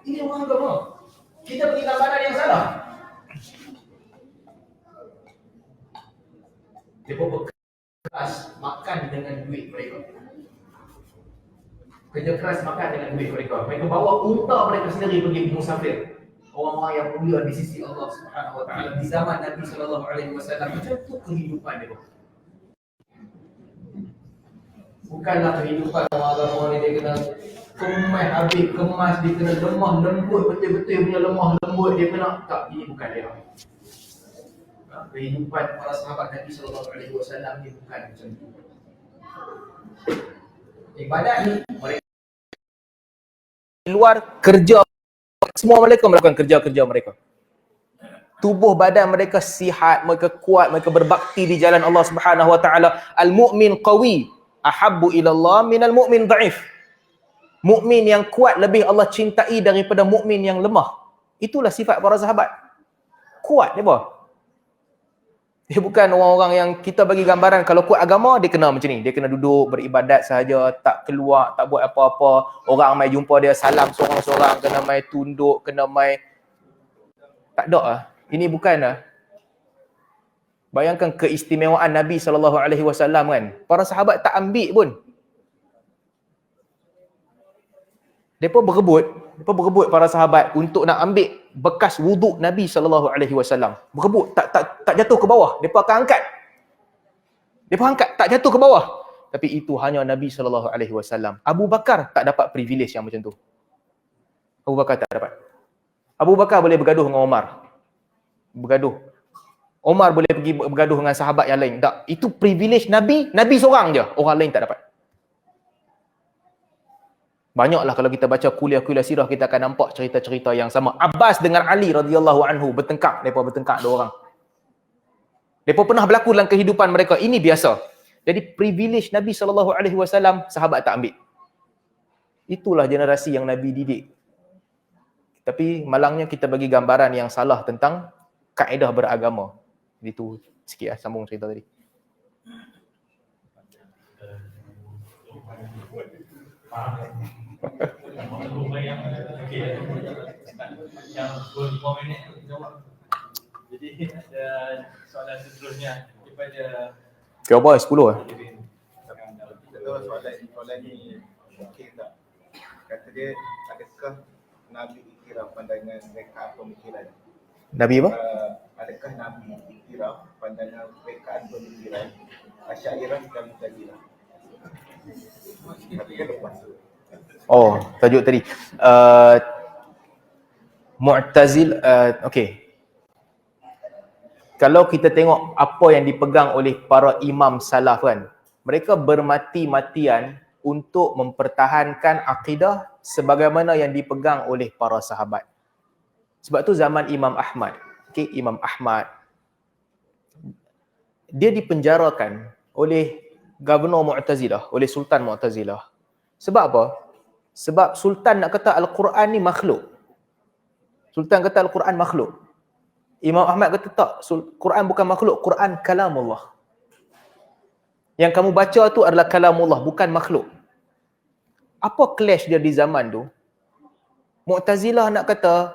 Ini orang agama. Kita beri gambaran yang salah. Mereka berkeras makan dengan duit mereka. Kerja keras makan dengan duit mereka. Mereka bawa unta mereka sendiri pergi musafir. Orang-orang yang mulia di sisi Allah Subhanahu Wa Taala di zaman Nabi Sallallahu Alaihi Wasallam. Macam tu kehidupan dia. Bukanlah kehidupan orang agama ni dia kena kemas habis, kemas, dia kena lemah lembut, betul-betul punya lemah lembut dia kena. Tak, ini bukan dia. Kehidupan para sahabat Nabi Sallallahu Alaihi Wasallam ni bukan macam tu. Ibadat ni mereka di luar kerja. Semua mereka melakukan kerja-kerja mereka. Tubuh badan mereka sihat, mereka kuat, mereka berbakti di jalan Allah Subhanahu Wa Taala. Al-mu'min qawi ahabbu ila Allah minal mu'min dhaif. Mukmin yang kuat lebih Allah cintai daripada mukmin yang lemah. Itulah sifat para sahabat. Kuat depa. Dia bukan orang-orang yang kita bagi gambaran kalau kuat agama dia kena macam ni. Dia kena duduk beribadat sahaja, tak keluar, tak buat apa-apa. Orang mai jumpa dia salam seorang-seorang, kena mai tunduk, kena mai tak ada lah. Ini bukan lah. Bayangkan keistimewaan Nabi SAW kan. Para sahabat tak ambil pun. Mereka berebut para sahabat untuk nak ambil bekas wuduk Nabi SAW. Berebut, tak jatuh ke bawah. Mereka akan angkat. Mereka angkat, tak jatuh ke bawah. Tapi itu hanya Nabi SAW. Abu Bakar tak dapat privilege yang macam tu. Abu Bakar tak dapat. Abu Bakar boleh bergaduh dengan Omar. Bergaduh. Omar boleh pergi bergaduh dengan sahabat yang lain. Tak, itu privilege Nabi. Nabi seorang je. Orang lain tak dapat. Banyaklah kalau kita baca kuliah-kuliah sirah, kita akan nampak cerita-cerita yang sama. Abbas dengan Ali radhiyallahu anhu bertengkar, mereka bertengkar dua orang. Mereka pernah berlaku dalam kehidupan mereka, ini biasa. Jadi privilege Nabi SAW, sahabat tak ambil. Itulah generasi yang Nabi didik. Tapi malangnya kita bagi gambaran yang salah tentang kaedah beragama. Itu sikit sambung cerita tadi. Yang 25 minit jawab. Jadi ada soalan seterusnya daripada Kira apa? 10 lah. Soalan ni mungkin tak? Kata dia, adakah Nabi iktiraf pandangan rekaan pemikiran? Nabi apa? Adakah Nabi iktiraf pandangan rekaan pemikiran Asy'ariyah dan Mu'tazilah? Tapi kan lepas tu. Oh, tajuk tadi. Mu'tazil, okey. Kalau kita tengok apa yang dipegang oleh para imam salaf kan, mereka bermati-matian untuk mempertahankan akidah sebagaimana yang dipegang oleh para sahabat. Sebab tu zaman Imam Ahmad, okey, Imam Ahmad dia dipenjarakan oleh Gubernur Mu'tazilah, oleh Sultan Mu'tazilah. Sebab apa? Sebab Sultan nak kata Al-Quran ni makhluk. Sultan kata Al-Quran makhluk. Imam Ahmad kata tak, Quran bukan makhluk, Quran kalamullah. Yang kamu baca tu adalah kalamullah, bukan makhluk. Apa clash dia di zaman tu? Mu'tazilah nak kata,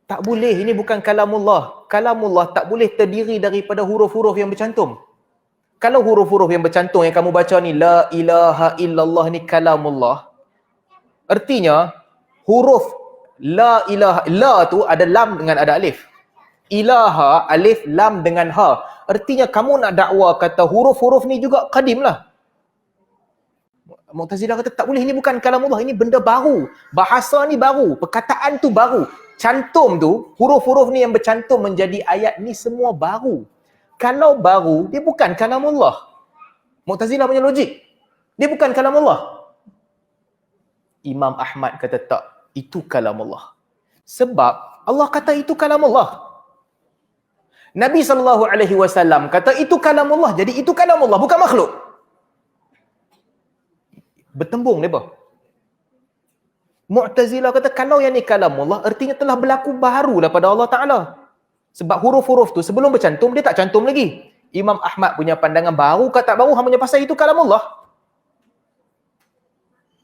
tak boleh, ini bukan kalamullah. Kalamullah tak boleh terdiri daripada huruf-huruf yang bercantum. Kalau huruf-huruf yang bercantum yang kamu baca ni, la ilaha illallah ni kalamullah, artinya huruf la ilaha, la tu ada lam dengan ada alif. Ilaha, alif, lam dengan ha. Artinya kamu nak dakwa kata huruf-huruf ni juga qadim lah. Mu'tazilah kata tak boleh, ini bukan kalamullah, ini benda baru. Bahasa ni baru, perkataan tu baru. Cantum tu, huruf-huruf ni yang bercantum menjadi ayat ni semua baru. Kalau baru, dia bukan kalamullah. Mu'tazilah punya logik. Dia bukan kalamullah. Imam Ahmad kata tak, itu kalamullah. Sebab Allah kata itu kalamullah. Nabi SAW kata itu kalamullah, jadi itu kalamullah, bukan makhluk. Bertembung mereka. Mu'tazilah kata kalau yang ni kalamullah, artinya telah berlaku baru daripada Allah Ta'ala. Sebab huruf-huruf tu sebelum bercantum, dia tak cantum lagi. Imam Ahmad punya pandangan baru ke tak baru, hanya pasal itu kalamullah.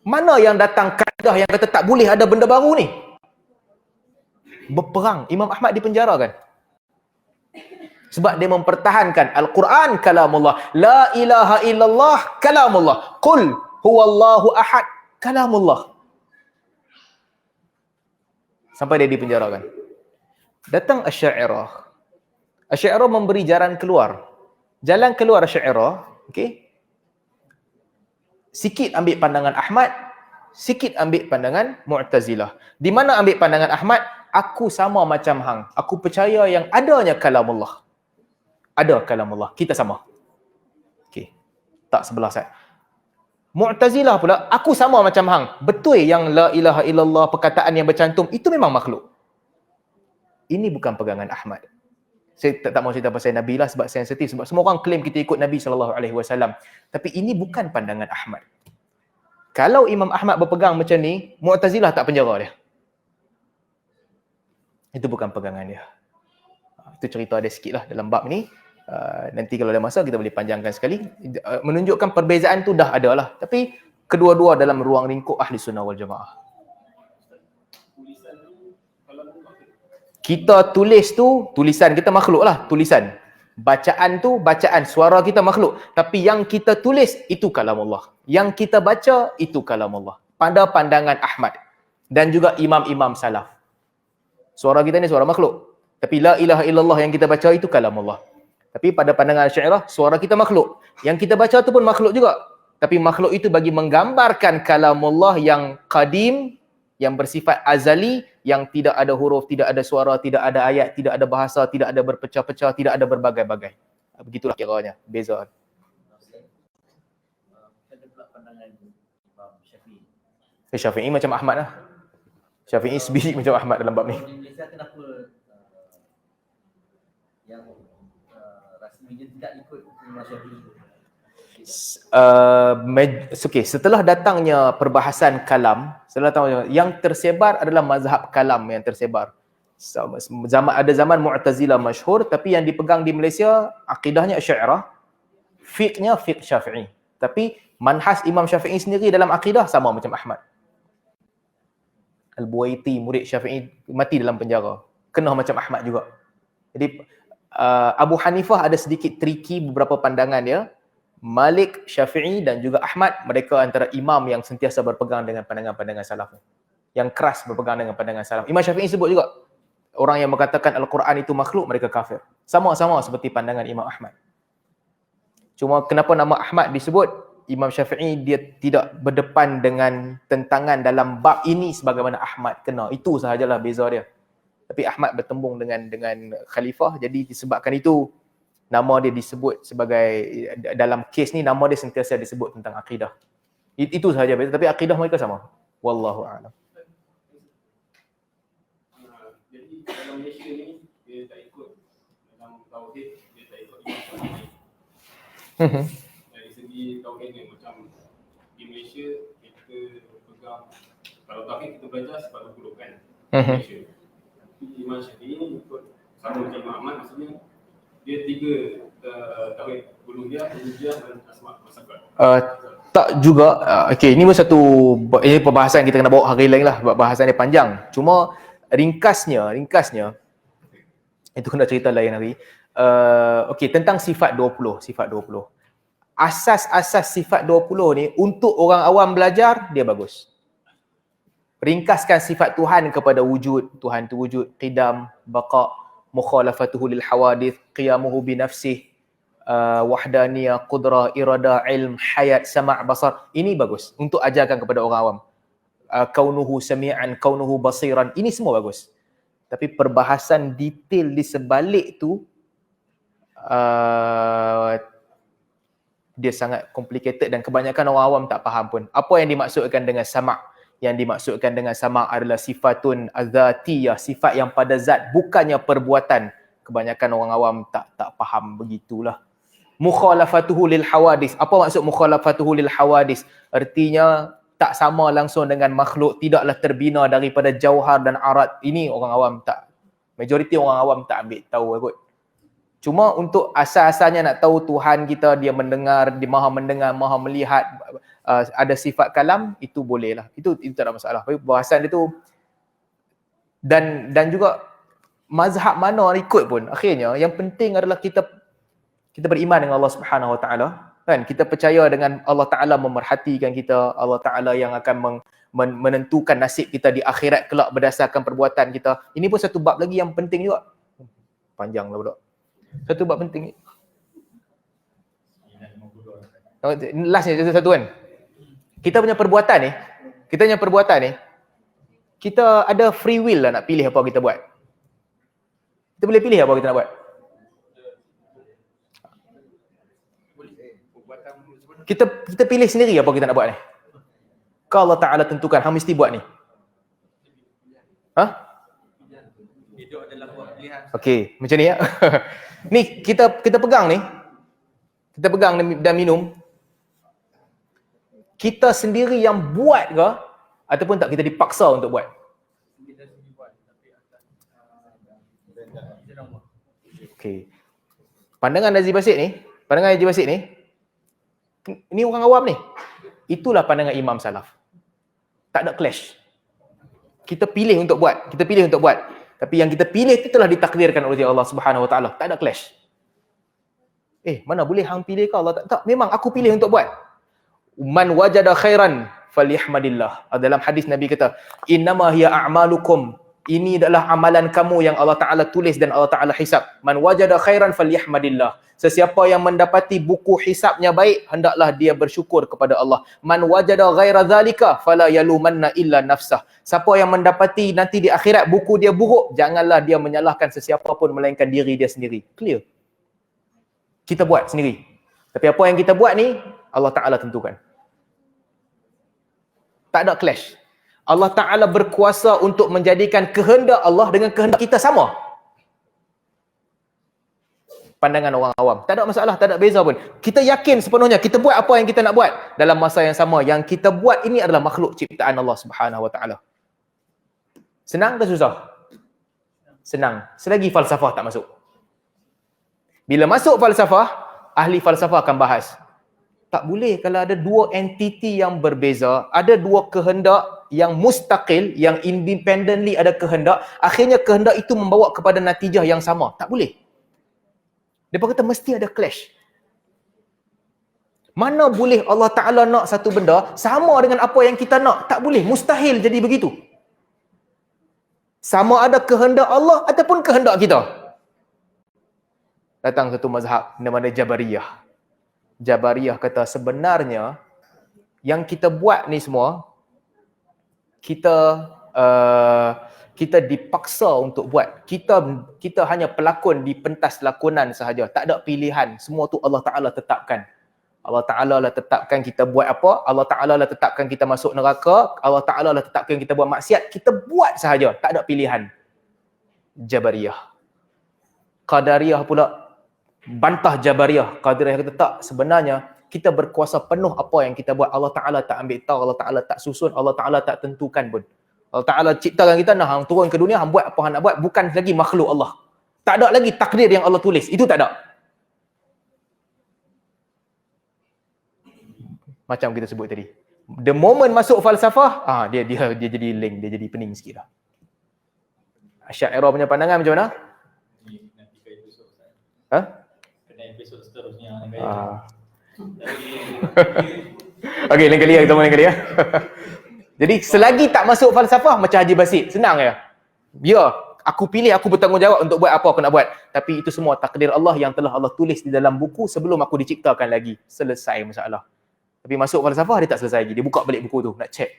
Mana yang datang kaedah yang kata tak boleh ada benda baru ni? Berperang. Imam Ahmad dipenjarakan. Sebab dia mempertahankan Al-Quran kalamullah. La ilaha illallah kalamullah. Qul huwallahu ahad kalamullah. Sampai dia dipenjarakan. Datang Asy'ariyah. Asy'ariyah memberi jalan keluar. Jalan keluar Asy'ariyah, okey. Sikit ambil pandangan Ahmad, sikit ambil pandangan Mu'tazilah. Di mana ambil pandangan Ahmad? Aku sama macam hang. Aku percaya yang adanya kalamullah. Ada kalamullah, kita sama. Okey. Tak sebelah saya. Mu'tazilah pula, aku sama macam hang. Betul yang la ilaha illallah, perkataan yang bercantum, itu memang makhluk. Ini bukan pegangan Ahmad. Saya tak mau cerita pasal Nabi lah sebab sensitif. Sebab semua orang klaim kita ikut Nabi SAW. Tapi ini bukan pandangan Ahmad. Kalau Imam Ahmad berpegang macam ni, Mu'tazilah tak penjara dia. Itu bukan pegangan dia. Itu cerita ada sikit lah dalam bab ni. Nanti kalau ada masa kita boleh panjangkan sekali. Menunjukkan perbezaan tu dah ada lah. Tapi kedua-dua dalam ruang lingkup Ahli Sunnah wal Jamaah. Kita tulis tu, tulisan kita makhluk lah, tulisan. Bacaan tu, bacaan, suara kita makhluk. Tapi yang kita tulis, itu kalamullah. Yang kita baca, itu kalamullah. Pada pandangan Ahmad. Dan juga imam-imam salaf. Suara kita ni suara makhluk. Tapi la ilaha illallah yang kita baca itu kalamullah. Tapi pada pandangan Asy'ariyah, suara kita makhluk. Yang kita baca tu pun makhluk juga. Tapi makhluk itu bagi menggambarkan kalamullah yang qadim, yang bersifat azali, yang tidak ada huruf, tidak ada suara, tidak ada ayat, tidak ada bahasa, tidak ada berpecah-pecah, tidak ada berbagai-bagai. Begitulah kiranya, beza. Syafi'i macam Ahmad lah. Syafi'i sebiji macam Ahmad dalam bab ni. Di Malaysia kenapa yang rasminya tidak ikut Imam Syafi'i? Okay, setelah datangnya perbahasan kalam, yang tersebar adalah mazhab kalam yang tersebar. Ada zaman Mu'tazilah masyhur, tapi yang dipegang di Malaysia akidahnya Asy'ariyah, fiqhnya fiqh Syafi'i. Tapi manhaj Imam Syafi'i sendiri dalam akidah sama macam Ahmad. Al-Buwaiti, murid Syafi'i, mati dalam penjara. Kena macam Ahmad juga. Jadi Abu Hanifah ada sedikit tricky beberapa pandangan dia. Malik, Syafi'i dan juga Ahmad, mereka antara imam yang sentiasa berpegang dengan pandangan-pandangan salaf. Yang keras berpegang dengan pandangan salaf. Imam Syafi'i sebut juga, orang yang mengatakan Al-Quran itu makhluk, mereka kafir. Sama-sama seperti pandangan Imam Ahmad. Cuma kenapa nama Ahmad disebut, Imam Syafi'i dia tidak berdepan dengan tentangan dalam bab ini sebagaimana Ahmad kena. Itu sahajalah beza dia. Tapi Ahmad bertembung dengan khalifah, jadi disebabkan itu nama dia disebut sebagai, dalam kes ni nama dia sentiasa disebut tentang akidah. Itu sahaja beza, tapi akidah mereka sama. Wallahu a'lam. Jadi dalam Malaysia ni dia tak ikut dalam tauhid, dia tak ikut Imam Syafi'i. Dari segi tauhid ni macam di Malaysia kita pegang, kalau tauhid kita belajar sebab kedudukan Malaysia. Tapi Imam Syafi'i ni ikut sama macam Imam Ahmad, maksudnya dia tiga tauhid uluhiyah, dan asma' wa sifat. Tak juga. Okey, ini pun satu, ini perbahasan kita kena bawa hari lain lah, bahasan dia panjang. Cuma ringkasnya itu kena cerita lain hari. Okey, tentang sifat 20. Asas-asas sifat 20 ni untuk orang awam belajar dia bagus. Ringkaskan sifat Tuhan kepada wujud, Tuhan tu wujud, qidam, baqa, mukhalafatuhu lil hawadith, qiyamuhu bi nafsih, wahdaniyah, qudrah, irada, ilm, hayat, sama', basar. Ini bagus untuk ajarkan kepada orang awam. Kaunuhu sami'an, kaunuhu basiran, ini semua bagus. Tapi perbahasan detail di sebalik tu dia sangat complicated dan kebanyakan orang awam tak faham pun. Apa yang dimaksudkan dengan sama'? Yang dimaksudkan dengan sama' adalah sifatun azatiyah, sifat yang pada zat, bukannya perbuatan. Kebanyakan orang awam tak faham begitulah. Mukhalafatuhu lil hawadis. Apa maksud mukhalafatuhu lil hawadis? Artinya tak sama langsung dengan makhluk, tidaklah terbina daripada jauhar dan arat. Ini orang awam tak, majoriti orang awam tak ambil tahu kot. Cuma untuk asal-asalnya nak tahu Tuhan kita, dia mendengar, dia maha mendengar, maha melihat, ada sifat kalam, itu boleh lah. Itu tak ada masalah. Bahasan dia tu, dan juga mazhab mana ikut pun, akhirnya yang penting adalah kita beriman dengan Allah Subhanahu Wa Taala, kan? Kita percaya dengan Allah Taala memerhatikan kita, Allah Taala yang akan menentukan nasib kita di akhirat kelak berdasarkan perbuatan kita. Ini pun satu bab lagi yang penting juga. Panjang lah budak. Satu bab penting. Lastnya satu kan. Kita punya perbuatan ni, kita ada free will lah nak pilih apa kita buat. Kita boleh pilih apa kita nak buat. Kita pilih sendiri apa kita nak buat ni. Kalau Allah Ta'ala tentukan, hang mesti buat ni. Hidup adalah buat pilihan. Okey, macam ni ya. Ni kita pegang ni. Kita pegang dan minum. Kita sendiri yang buat ke ataupun tak kita dipaksa untuk buat? Kita sendiri buat, tapi atas Okey. Pandangan Najib Basit ni, ini orang awam ni. Itulah pandangan Imam Salaf. Tak ada clash. Kita pilih untuk buat. Tapi yang kita pilih itu telah ditakdirkan oleh Allah Subhanahu Wa Taala. Tak ada clash. Mana boleh hang pilih ke Allah? Tak, memang aku pilih untuk buat. Man wajada khairan falyahmadillah. Dalam hadis Nabi kata, innama hiya a'malukum. Ini adalah amalan kamu yang Allah Ta'ala tulis dan Allah Ta'ala hisab. Man wajada khairan falyahmadillah. Sesiapa yang mendapati buku hisabnya baik, hendaklah dia bersyukur kepada Allah. Man wajada ghaira zalika fala yalumanna illa nafsah. Siapa yang mendapati nanti di akhirat buku dia buruk, janganlah dia menyalahkan sesiapa pun melainkan diri dia sendiri. Clear. Kita buat sendiri. Tapi apa yang kita buat ni, Allah Ta'ala tentukan. Tak ada clash. Allah Ta'ala berkuasa untuk menjadikan kehendak Allah dengan kehendak kita sama. Pandangan orang awam. Tak ada masalah, tak ada beza pun. Kita yakin sepenuhnya, kita buat apa yang kita nak buat dalam masa yang sama. Yang kita buat ini adalah makhluk ciptaan Allah Subhanahu Wa Ta'ala. Senang ke susah? Senang. Selagi falsafah tak masuk. Bila masuk falsafah, ahli falsafah akan bahas. Tak boleh kalau ada dua entiti yang berbeza, ada dua kehendak yang mustaqil, yang independently ada kehendak, akhirnya kehendak itu membawa kepada natijah yang sama. Tak boleh. Dia kata mesti ada clash. Mana boleh Allah Ta'ala nak satu benda sama dengan apa yang kita nak? Tak boleh. Mustahil jadi begitu. Sama ada kehendak Allah ataupun kehendak kita. Datang satu mazhab nama Jabariyah. Jabariyah kata sebenarnya yang kita buat ni semua kita dipaksa untuk buat. Kita hanya pelakon di pentas lakonan sahaja. Tak ada pilihan. Semua tu Allah Ta'ala tetapkan. Allah Ta'ala lah tetapkan kita buat apa. Allah Ta'ala lah tetapkan kita masuk neraka. Allah Ta'ala lah tetapkan kita buat maksiat. Kita buat sahaja. Tak ada pilihan. Jabariyah. Qadariyah pula bantah Jabariyah. Qadariyah kata tak. Sebenarnya kita berkuasa penuh apa yang kita buat. Allah Ta'ala tak ambil tahu. Allah Ta'ala tak susun. Allah Ta'ala tak tentukan pun. Allah Ta'ala ciptakan kita, nah, hang turun ke dunia, hang buat apa hang nak buat, bukan lagi makhluk Allah. Tak ada lagi takdir yang Allah tulis. Itu tak ada. Macam kita sebut tadi. The moment masuk falsafah, dia jadi link, dia jadi pening sikit dah. Asy'ariyah punya pandangan macam mana? Nanti ke episod Ustaz. Ha? Kena episod seterusnya. Okey, lain kali kita lain kali ya. Jadi selagi tak masuk falsafah macam Haji Basit, senang ya. Ya, aku pilih, aku bertanggungjawab untuk buat apa aku nak buat. Tapi itu semua takdir Allah yang telah Allah tulis di dalam buku sebelum aku diciptakan lagi. Selesai masalah. Tapi masuk falsafah dia tak selesai lagi. Dia buka balik buku tu nak check.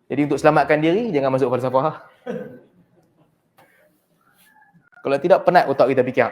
Jadi untuk selamatkan diri jangan masuk falsafah. Kalau tidak penat otak kita fikir.